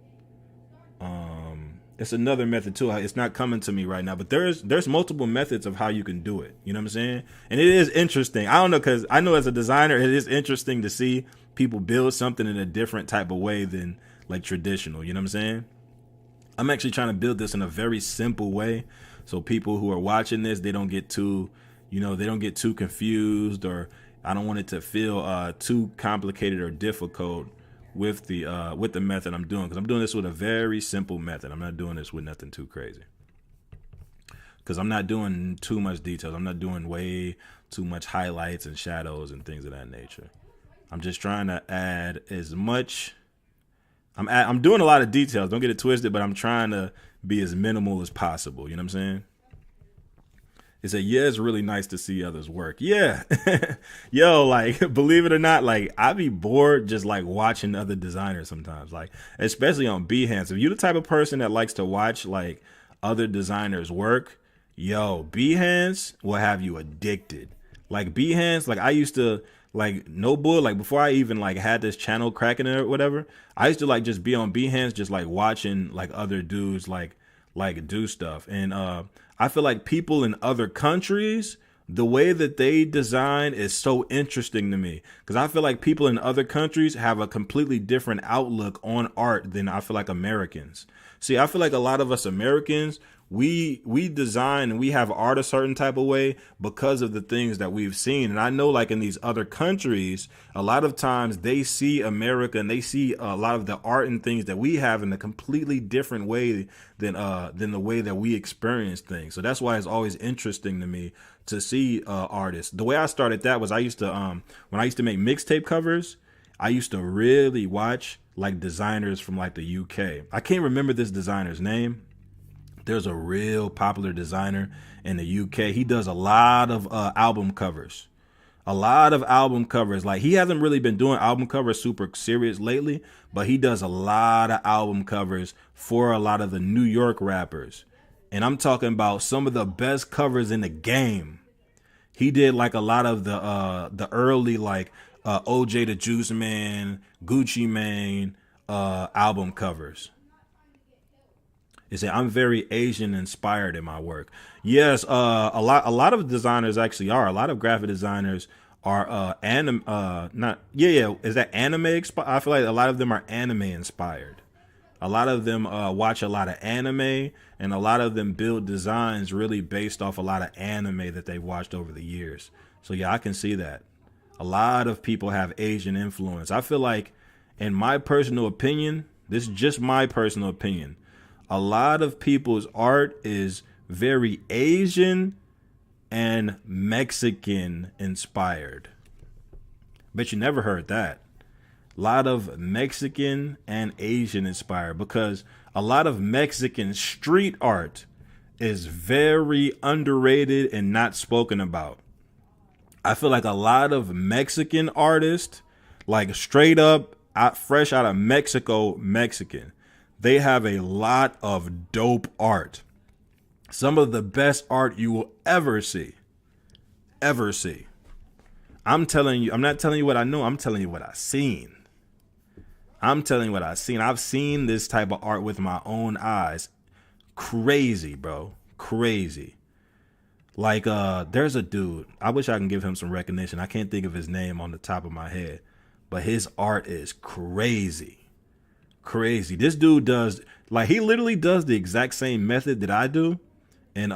It's another method too. It's not coming to me right now, but there's multiple methods of how you can do it. You know what I'm saying? And it is interesting. I don't know, because I know as a designer, it is interesting to see people build something in a different type of way than like traditional. You know what I'm saying? I'm actually trying to build this in a very simple way, so people who are watching this, they don't get too, they don't get too confused, or I don't want it to feel too complicated or difficult with the method I'm doing, because I'm doing this with a very simple method. I'm not doing this with nothing too crazy, because I'm not doing too much details. I'm not doing way too much highlights and shadows and things of that nature. I'm just trying to add as much. I'm doing a lot of details. Don't get it twisted, but I'm trying to be as minimal as possible. You know what I'm saying? He said, yeah, it's really nice to see others work. Yeah. Yo, like, believe it or not, like, I be bored just like watching other designers sometimes. Like, especially on Behance. If you're the type of person that likes to watch like other designers work, yo, Behance will have you addicted. Like Behance, like I used to like no bull, like before I even like had this channel cracking or whatever, I used to like just be on Behance just like watching like other dudes like do stuff. And I feel like people in other countries, the way that they design is so interesting to me, because I feel like people in other countries have a completely different outlook on art than I feel like Americans. See, I feel like a lot of us Americans, we design and we have art a certain type of way because of the things that we've seen. And I know like in these other countries, a lot of times they see America and they see a lot of the art and things that we have in a completely different way than the way that we experience things. So that's why it's always interesting to me to see artists. The way I started that was I used to when I used to make mixtape covers, I used to really watch like designers from like the UK. I can't remember this designer's name. There's a real popular designer in the UK. He does a lot of album covers. A lot of album covers. Like he hasn't really been doing album covers super serious lately, but he does a lot of album covers for a lot of the New York rappers. And I'm talking about some of the best covers in the game. He did like a lot of the early like OJ the Juice Man, Gucci Mane album covers. He said, I'm very Asian inspired in my work. Yes, a lot of designers actually are. A lot of graphic designers are not yeah. Is that anime? I feel like a lot of them are anime inspired. A lot of them watch a lot of anime, and a lot of them build designs really based off a lot of anime that they've watched over the years. So yeah, I can see that. A lot of people have Asian influence. I feel like, in my personal opinion, this is just my personal opinion, a lot of people's art is very Asian and Mexican inspired. Bet you never heard that. A lot of Mexican and Asian inspired, because a lot of Mexican street art is very underrated and not spoken about. I feel like a lot of Mexican artists, like straight up fresh out of Mexico, Mexican, they have a lot of dope art. Some of the best art you will ever see. Ever see. I'm telling you, I'm not telling you what I know, I'm telling you what I've seen. I'm telling you what I've seen. I've seen this type of art with my own eyes. Crazy, bro. Crazy. Like, there's a dude. I wish I can give him some recognition. I can't think of his name on the top of my head. But his art is crazy. Crazy. This dude does, like, he literally does the exact same method that I do in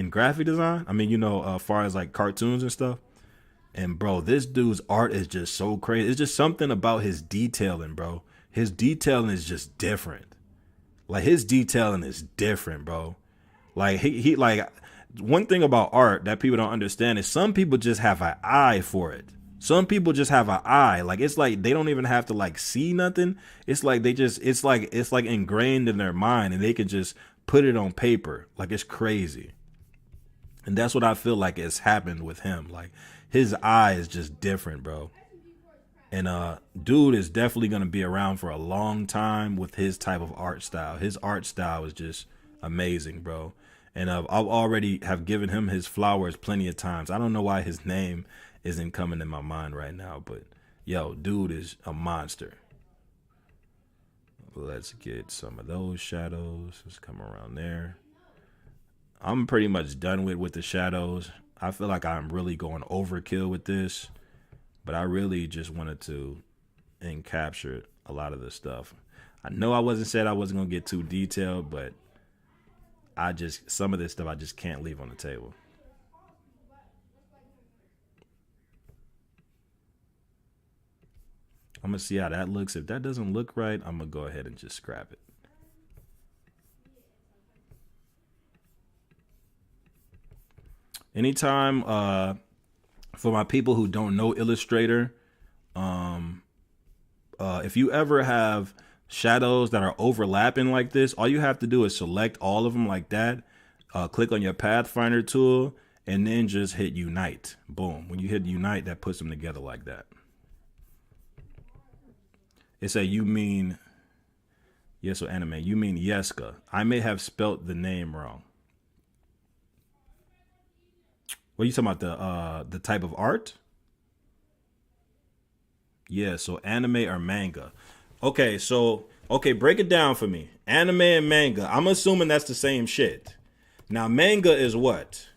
graphic design. I mean, as far as like cartoons and stuff. And bro, this dude's art is just so crazy. It's just something about his detailing, bro. His detailing is just different. Like his detailing is different, bro. Like he like, one thing about art that people don't understand is some people just have an eye for it. Some people just have an eye. Like it's like they don't even have to like see nothing. It's like it's like ingrained in their mind, and they can just put it on paper. Like it's crazy. And that's what I feel like has happened with him. Like his eye is just different, bro. And dude is definitely gonna be around for a long time with his type of art style. His art style is just amazing, bro. And I've already have given him his flowers plenty of times. I don't know why his name isn't coming in my mind right now, but yo, dude is a monster. Let's get some of those shadows. Let's come around there. I'm pretty much done with the shadows. I feel like I'm really going overkill with this, but I really just wanted to capture a lot of the stuff. I know I wasn't gonna get too detailed, but some of this stuff I just can't leave on the table. I'm gonna see how that looks. If that doesn't look right, I'm gonna go ahead and just scrap it. Anytime, for my people who don't know Illustrator, if you ever have shadows that are overlapping like this, all you have to do is select all of them like that. Click on your Pathfinder tool, and then just hit unite. Boom. When you hit unite, that puts them together like that. It say you mean yes or anime. You mean Yeska. I may have spelt the name wrong. What are you talking about? The type of art? Yeah, so anime or manga. Okay, break it down for me. Anime and manga. I'm assuming that's the same shit. Now, manga is what?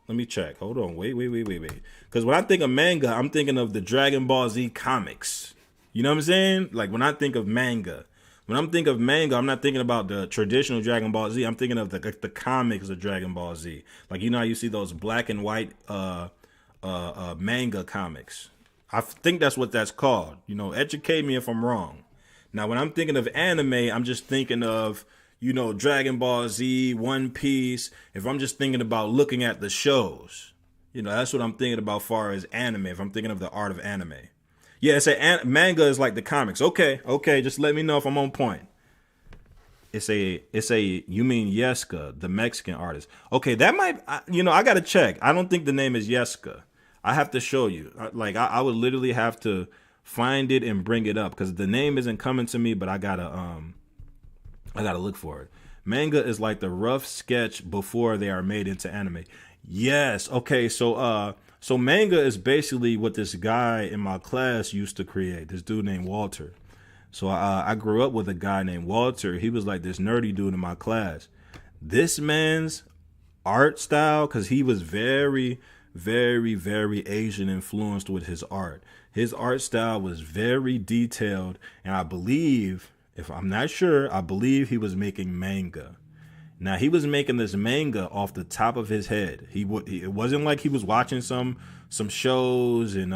Let me check. Hold on. Wait. Because when I think of manga, I'm thinking of the Dragon Ball Z comics. You know what I'm saying? Like when I think of manga. When I'm thinking of manga, I'm not thinking about the traditional Dragon Ball Z. I'm thinking of the comics of Dragon Ball Z. Like, you know how you see those black and white manga comics. I think that's what that's called. You know, educate me if I'm wrong. Now, when I'm thinking of anime, I'm just thinking of, you know, Dragon Ball Z, One Piece. If I'm just thinking about looking at the shows, you know, that's what I'm thinking about far as anime. If I'm thinking of the art of anime. Yeah, manga is like the comics. Okay. Just let me know if I'm on point. It's a you mean Yeska, the Mexican artist. Okay, that might, I got to check. I don't think the name is Yeska. I have to show you. I would literally have to find it and bring it up because the name isn't coming to me, but I gotta look for it. Manga is like the rough sketch before they are made into anime. Yes. Okay. So manga is basically what this guy in my class used to create. This dude named Walter. So I grew up with a guy named Walter. He was like this nerdy dude in my class. This man's art style, because he was very, very, very Asian influenced with his art. His art style was very detailed, and I believe, if I'm not sure, I believe he was making manga. Now, he was making this manga off the top of his head. It wasn't like he was watching some shows, and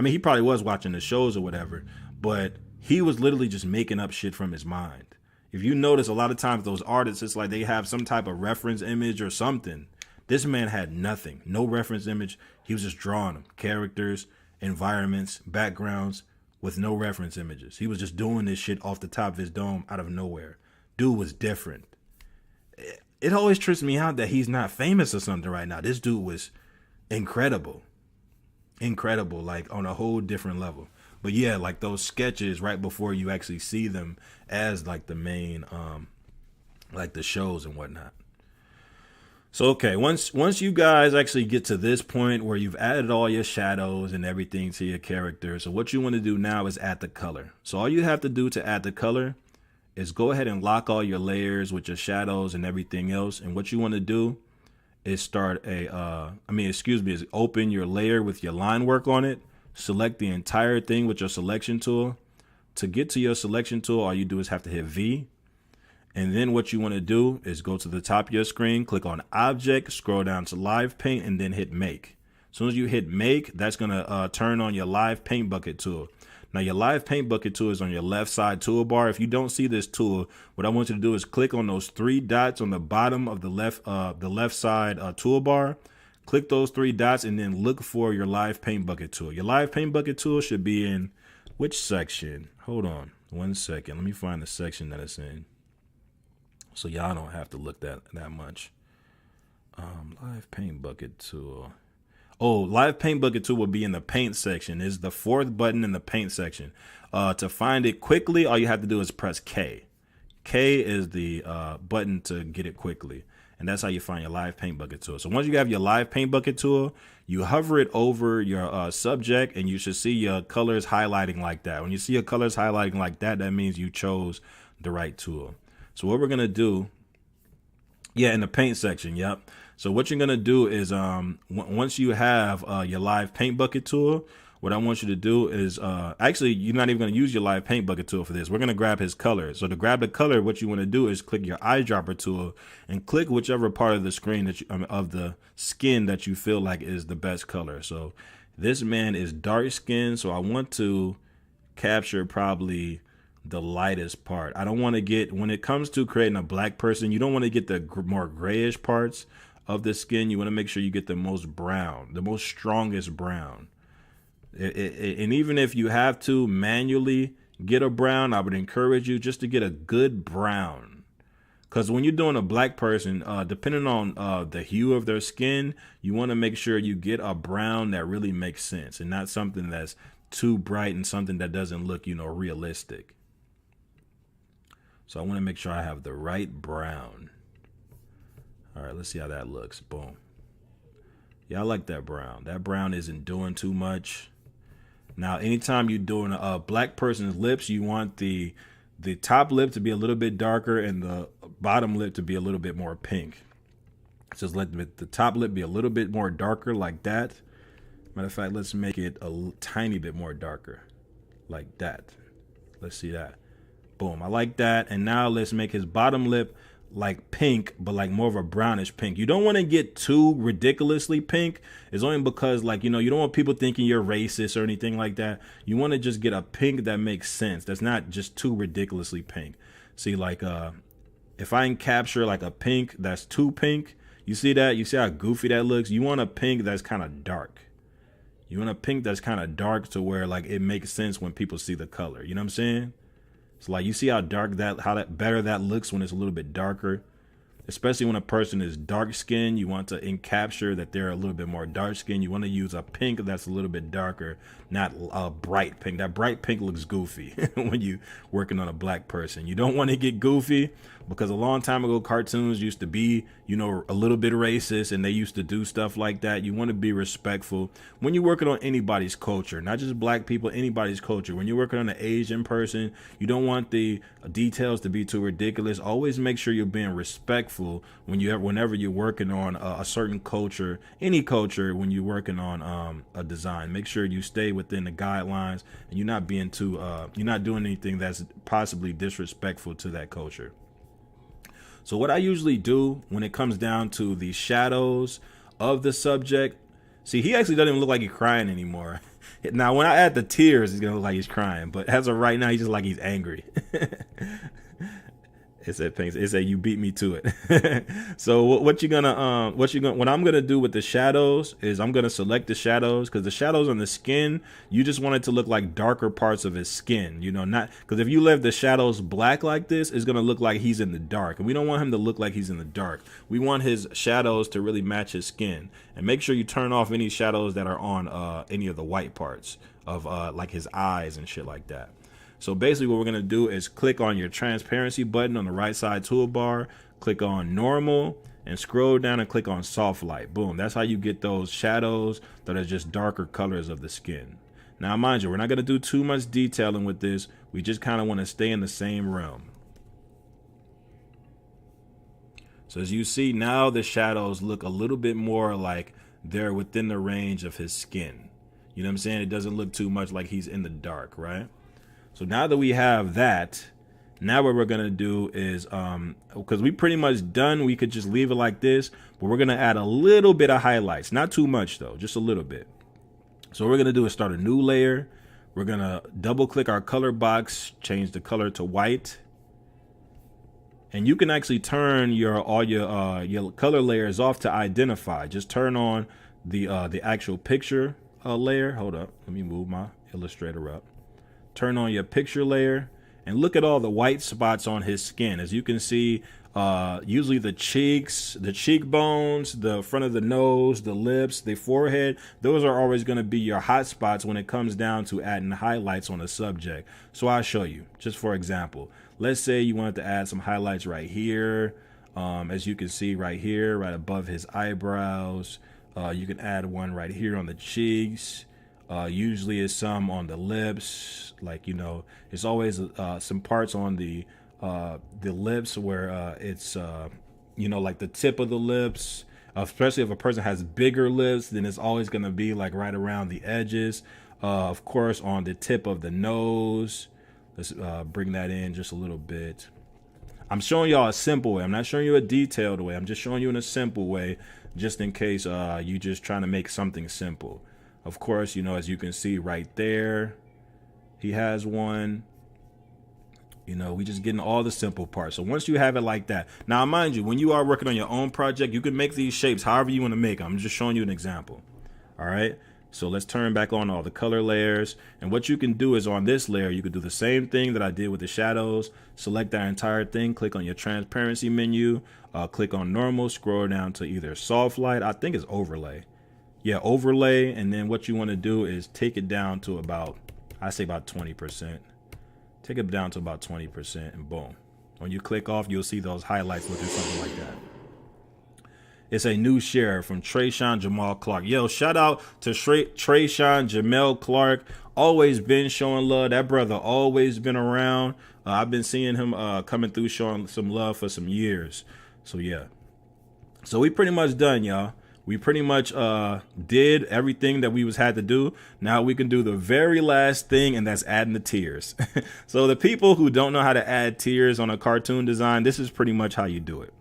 he probably was watching the shows or whatever, but he was literally just making up shit from his mind. If you notice, a lot of times those artists, it's like they have some type of reference image or something. This man had nothing, no reference image. He was just drawing them, characters, environments, backgrounds with no reference images. He was just doing this shit off the top of his dome out of nowhere. Dude was different. It always trips me out that he's not famous or something right now. This dude was incredible, like on a whole different level. But yeah, like those sketches right before you actually see them as like the main, like the shows and whatnot. So, okay, once you guys actually get to this point where you've added all your shadows and everything to your character, so what you want to do now is add the color. So all you have to do to add the color is go ahead and lock all your layers with your shadows and everything else. And what you want to do is is open your layer with your line work on it. Select the entire thing with your selection tool. To get to your selection tool, all you do is have to hit V. And then what you want to do is go to the top of your screen, click on Object, scroll down to Live Paint, and then hit Make. As soon as you hit Make, that's going to turn on your Live Paint Bucket tool. Now, your Live Paint Bucket tool is on your left side toolbar. If you don't see this tool, what I want you to do is click on those three dots on the bottom of the left side toolbar. Click those three dots and then look for your Live Paint Bucket tool. Your Live Paint Bucket tool should be in which section? Hold on 1 second. Let me find the section that it's in, so y'all don't have to look that much. Live Paint Bucket tool. Oh, Live Paint Bucket tool will be in the paint section. It's the fourth button in the paint section. To find it quickly, all you have to do is press K. K is the button to get it quickly. And that's how you find your Live Paint Bucket tool. So once you have your Live Paint Bucket tool, you hover it over your subject, and you should see your colors highlighting like that. When you see your colors highlighting like that, that means you chose the right tool. So what we're going to do, in the paint section, yep. So what you're going to do is once you have your Live Paint Bucket tool, what I want you to do is actually, you're not even going to use your Live Paint Bucket tool for this. We're going to grab his color. So to grab the color, what you want to do is click your eyedropper tool and click whichever part of the screen of the skin that you feel like is the best color. So this man is dark skinned, so I want to capture probably the lightest part. I don't want to get, when it comes to creating a black person, you don't want to get the more grayish parts of the skin. You want to make sure you get the most brown, the most strongest brown. And even if you have to manually get a brown, I would encourage you just to get a good brown, Because when you're doing a black person, depending on the hue of their skin, you want to make sure you get a brown that really makes sense and not something that's too bright and something that doesn't look, realistic. So I want to make sure I have the right brown. All right, let's see how that looks. Boom. Yeah, I like that brown. That brown isn't doing too much. Now, anytime you're doing a black person's lips, you want the top lip to be a little bit darker and the bottom lip to be a little bit more pink. Just let the top lip be a little bit more darker like that. Matter of fact, let's make it a tiny bit more darker like that. Let's see that. Boom. I like that. And now let's make his bottom lip like pink, but like more of a brownish pink. You don't want to get too ridiculously pink. It's only because, like, you don't want people thinking you're racist or anything like that. You want to just get a pink that makes sense. That's not just too ridiculously pink. See, like, if I can capture like a pink that's too pink, you see that? You see how goofy that looks? You want a pink that's kind of dark. You want a pink that's kind of dark to where like it makes sense when people see the color. You know what I'm saying? So like you see how dark how that better that looks when it's a little bit darker, especially when a person is dark skinned. You want to capture that they're a little bit more dark skinned. You want to use a pink that's a little bit darker, not a bright pink. That bright pink looks goofy when you working on a black person. You don't want to get goofy because a long time ago cartoons used to be, a little bit racist and they used to do stuff like that. You want to be respectful when you're working on anybody's culture, not just black people, anybody's culture. When you're working on an Asian person, you don't want the details to be too ridiculous. Always make sure you're being respectful whenever you're working on a certain culture, any culture. When you're working on a design, make sure you stay within the guidelines and you're not being too you're not doing anything that's possibly disrespectful to that culture. So what I usually do when it comes down to the shadows of the subject, see, he actually doesn't even look like he's crying anymore. Now, when I add the tears, he's gonna look like he's crying. But as of right now, he's just like he's angry. It said you beat me to it. So what I'm gonna do with the shadows is I'm gonna select the shadows, because the shadows on the skin, you just want it to look like darker parts of his skin. Not because if you leave the shadows black like this, it's gonna look like he's in the dark, and we don't want him to look like he's in the dark. We want his shadows to really match his skin, and make sure you turn off any shadows that are on any of the white parts of like his eyes and shit like that. So basically what we're going to do is click on your transparency button on the right side toolbar, click on normal, and scroll down and click on soft light. Boom. That's how you get those shadows that are just darker colors of the skin. Now, mind you, we're not going to do too much detailing with this. We just kind of want to stay in the same realm. So as you see now, the shadows look a little bit more like they're within the range of his skin. You know what I'm saying? It doesn't look too much like he's in the dark, right? So now that we have that, now what we're going to do is, because we pretty much done, we could just leave it like this, but we're going to add a little bit of highlights. Not too much though, just a little bit. So what we're going to do is start a new layer. We're going to double click our color box, change the color to white. And you can actually turn all your color layers off to identify. Just turn on the actual picture layer. Hold up, let me move my Illustrator up. Turn on your picture layer and look at all the white spots on his skin. As you can see, usually the cheeks, the cheekbones, the front of the nose, the lips, the forehead, those are always going to be your hot spots when it comes down to adding highlights on a subject. So I'll show you, just for example. Let's say you wanted to add some highlights right here. As you can see right here, right above his eyebrows. You can add one right here on the cheeks. Usually it's some on the lips, like, it's always some parts on the lips where it's like the tip of the lips, especially if a person has bigger lips, then it's always going to be like right around the edges. Of course, on the tip of the nose. Let's bring that in just a little bit. I'm showing y'all a simple way. I'm not showing you a detailed way. I'm just showing you in a simple way, just in case you just trying to make something simple. Of course, as you can see right there, he has one. We just getting all the simple parts. So once you have it like that, now mind you, when you are working on your own project, you can make these shapes however you want to make them. I'm just showing you an example. All right. So let's turn back on all the color layers. And what you can do is on this layer, you could do the same thing that I did with the shadows. Select that entire thing, click on your transparency menu, click on normal, scroll down to either soft light, I think it's overlay. Yeah, overlay. And then what you want to do is take it down to about, I say about 20%. Take it down to about 20% and boom. When you click off, you'll see those highlights looking something like that. It's a new share from Trayshawn Jamal Clark. Yo, shout out to Trayshawn Jamal Clark. Always been showing love. That brother always been around. I've been seeing him coming through showing some love for some years. So yeah. So we pretty much done, y'all. We pretty much did everything that we had to do. Now we can do the very last thing, and that's adding the tears. So the people who don't know how to add tears on a cartoon design, this is pretty much how you do it.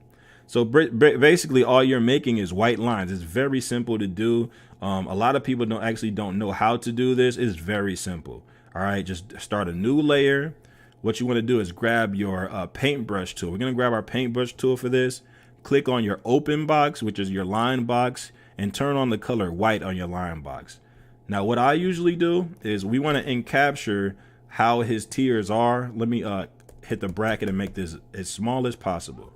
So basically all you're making is white lines. It's very simple to do. A lot of people don't know how to do this. It's very simple. All right, just start a new layer. What you want to do is grab your paintbrush tool. We're going to grab our paintbrush tool for this. Click on your open box, which is your line box, and turn on the color white on your line box. Now, what I usually do is we want to encapture how his tears are. Let me hit the bracket and make this as small as possible.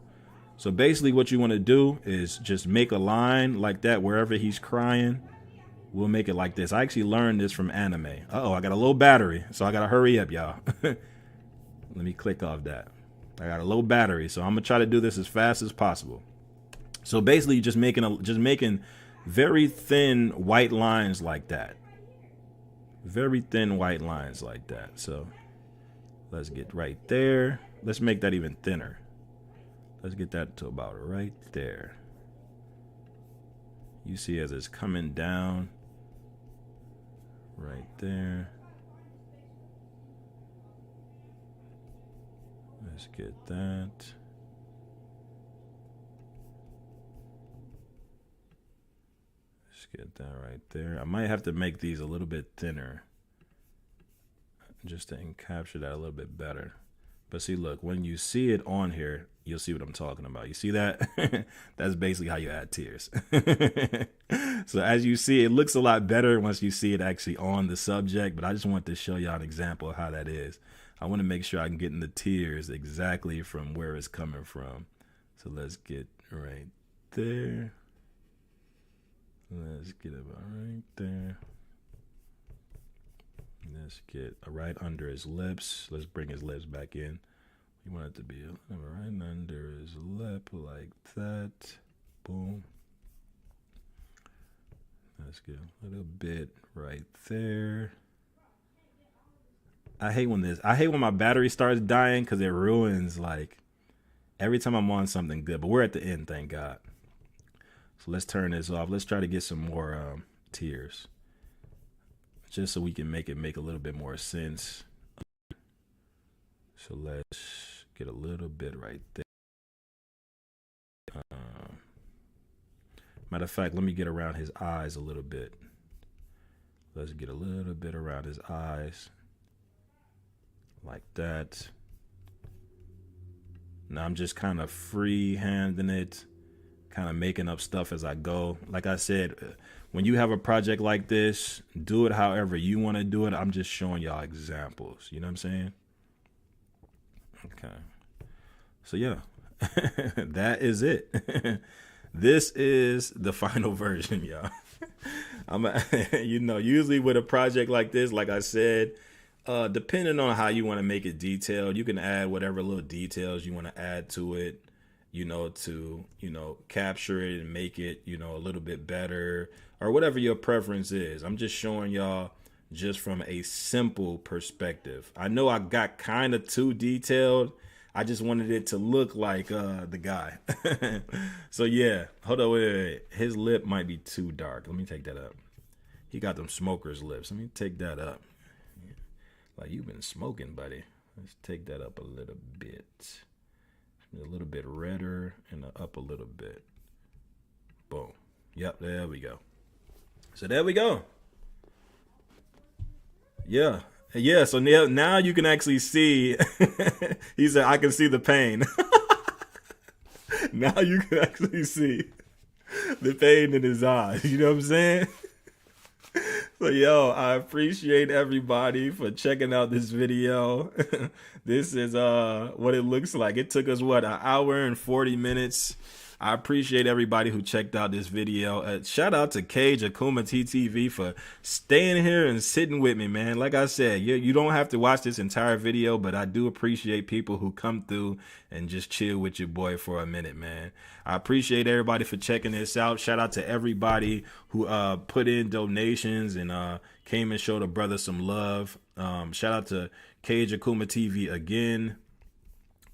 So basically what you want to do is just make a line like that wherever he's crying. We'll make it like this. I actually learned this from anime. Uh-oh, I got a low battery, so I got to hurry up, y'all. Let me click off that. I got a low battery, so I'm gonna try to do this as fast as possible. So basically, just making very thin white lines like that. Very thin white lines like that. So let's get right there. Let's make that even thinner. Let's get that to about right there. You see as it's coming down, right there. Let's get that. Let's get that right there. I might have to make these a little bit thinner just to capture that a little bit better. But see, look, when you see it on here, you'll see what I'm talking about. You see that? That's basically how you add tears. So as you see, it looks a lot better once you see it actually on the subject, but I just want to show y'all an example of how that is. I want to make sure I'm getting the tears exactly from where it's coming from. So let's get right there. Let's get about right there. Let's get right under his lips. Let's bring his lips back in. We want it to be right under his lip like that. Boom. Let's get a little bit right there. I hate when my battery starts dying because it ruins like every time I'm on something good. But we're at the end, thank God. So let's turn this off. Let's try to get some more tears, just so we can make it make a little bit more sense. So let's get a little bit right there. Matter of fact, let me get around his eyes a little bit. Let's get a little bit around his eyes. Like that. Now I'm just kind of free-handing it, kind of making up stuff as I go. Like I said, when you have a project like this, do it however you want to do it. I'm just showing y'all examples. You know what I'm saying? Okay. So yeah, that is it. This is the final version, y'all. Usually with a project like this, like I said, depending on how you want to make it detailed, you can add whatever little details you want to add to it, to capture it and make it, a little bit better, or whatever your preference is. I'm just showing y'all just from a simple perspective. I know I got kind of too detailed. I just wanted it to look like the guy. So yeah, hold on, wait. His lip might be too dark. Let me take that up. He got them smoker's lips. Let me take that up. Like, you've been smoking, buddy. Let's take that up a little bit. A little bit redder and up a little bit. Boom. Yep, there we go. So there we go. Yeah. Yeah, so now you can actually see. He said, I can see the pain. Now you can actually see the pain in his eyes. You know what I'm saying? So yo, I appreciate everybody for checking out this video. This is what it looks like. It took us what, an hour and 40 minutes. I appreciate everybody who checked out this video. Shout out to Cage Akuma TTV for staying here and sitting with me, man. Like I said, you don't have to watch this entire video, but I do appreciate people who come through and just chill with your boy for a minute, man. I appreciate everybody for checking this out. Shout out to everybody who put in donations and came and showed a brother some love. Shout out to Cage Akuma TV again.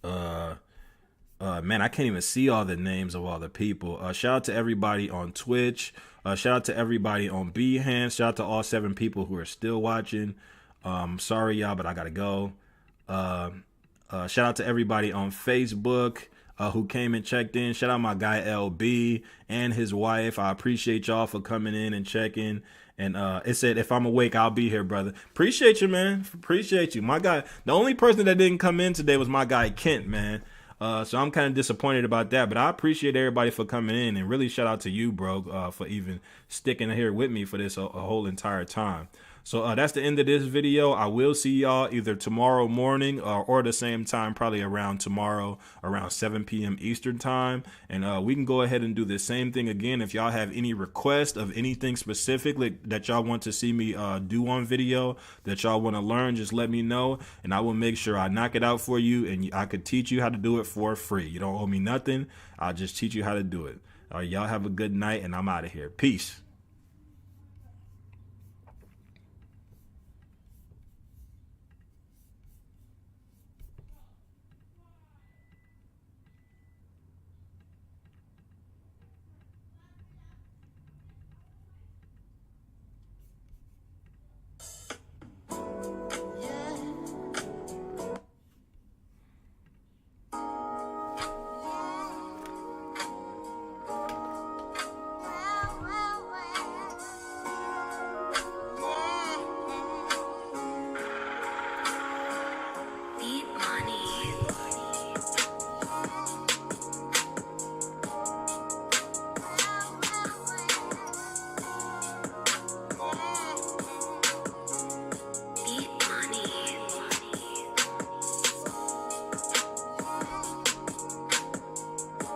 Man, I can't even see all the names of all the people. Shout out to everybody on Twitch. Shout out to everybody on Behance. Shout out to all 7 people who are still watching. Sorry, y'all, but I gotta go. Shout out to everybody on Facebook who came and checked in. Shout out my guy LB and his wife. I appreciate y'all for coming in and checking. And it said, if I'm awake, I'll be here, brother. Appreciate you, man. Appreciate you. My guy, the only person that didn't come in today was my guy Kent, man. So I'm kind of disappointed about that, but I appreciate everybody for coming in, and really shout out to you, bro, for even sticking here with me for this a whole entire time. So that's the end of this video. I will see y'all either tomorrow morning or the same time, probably around tomorrow, around 7 p.m. Eastern time. And we can go ahead and do the same thing again. If y'all have any request of anything specifically that y'all want to see me do on video, that y'all want to learn, just let me know. And I will make sure I knock it out for you. And I could teach you how to do it for free. You don't owe me nothing. I'll just teach you how to do it. All right, y'all have a good night, and I'm out of here. Peace.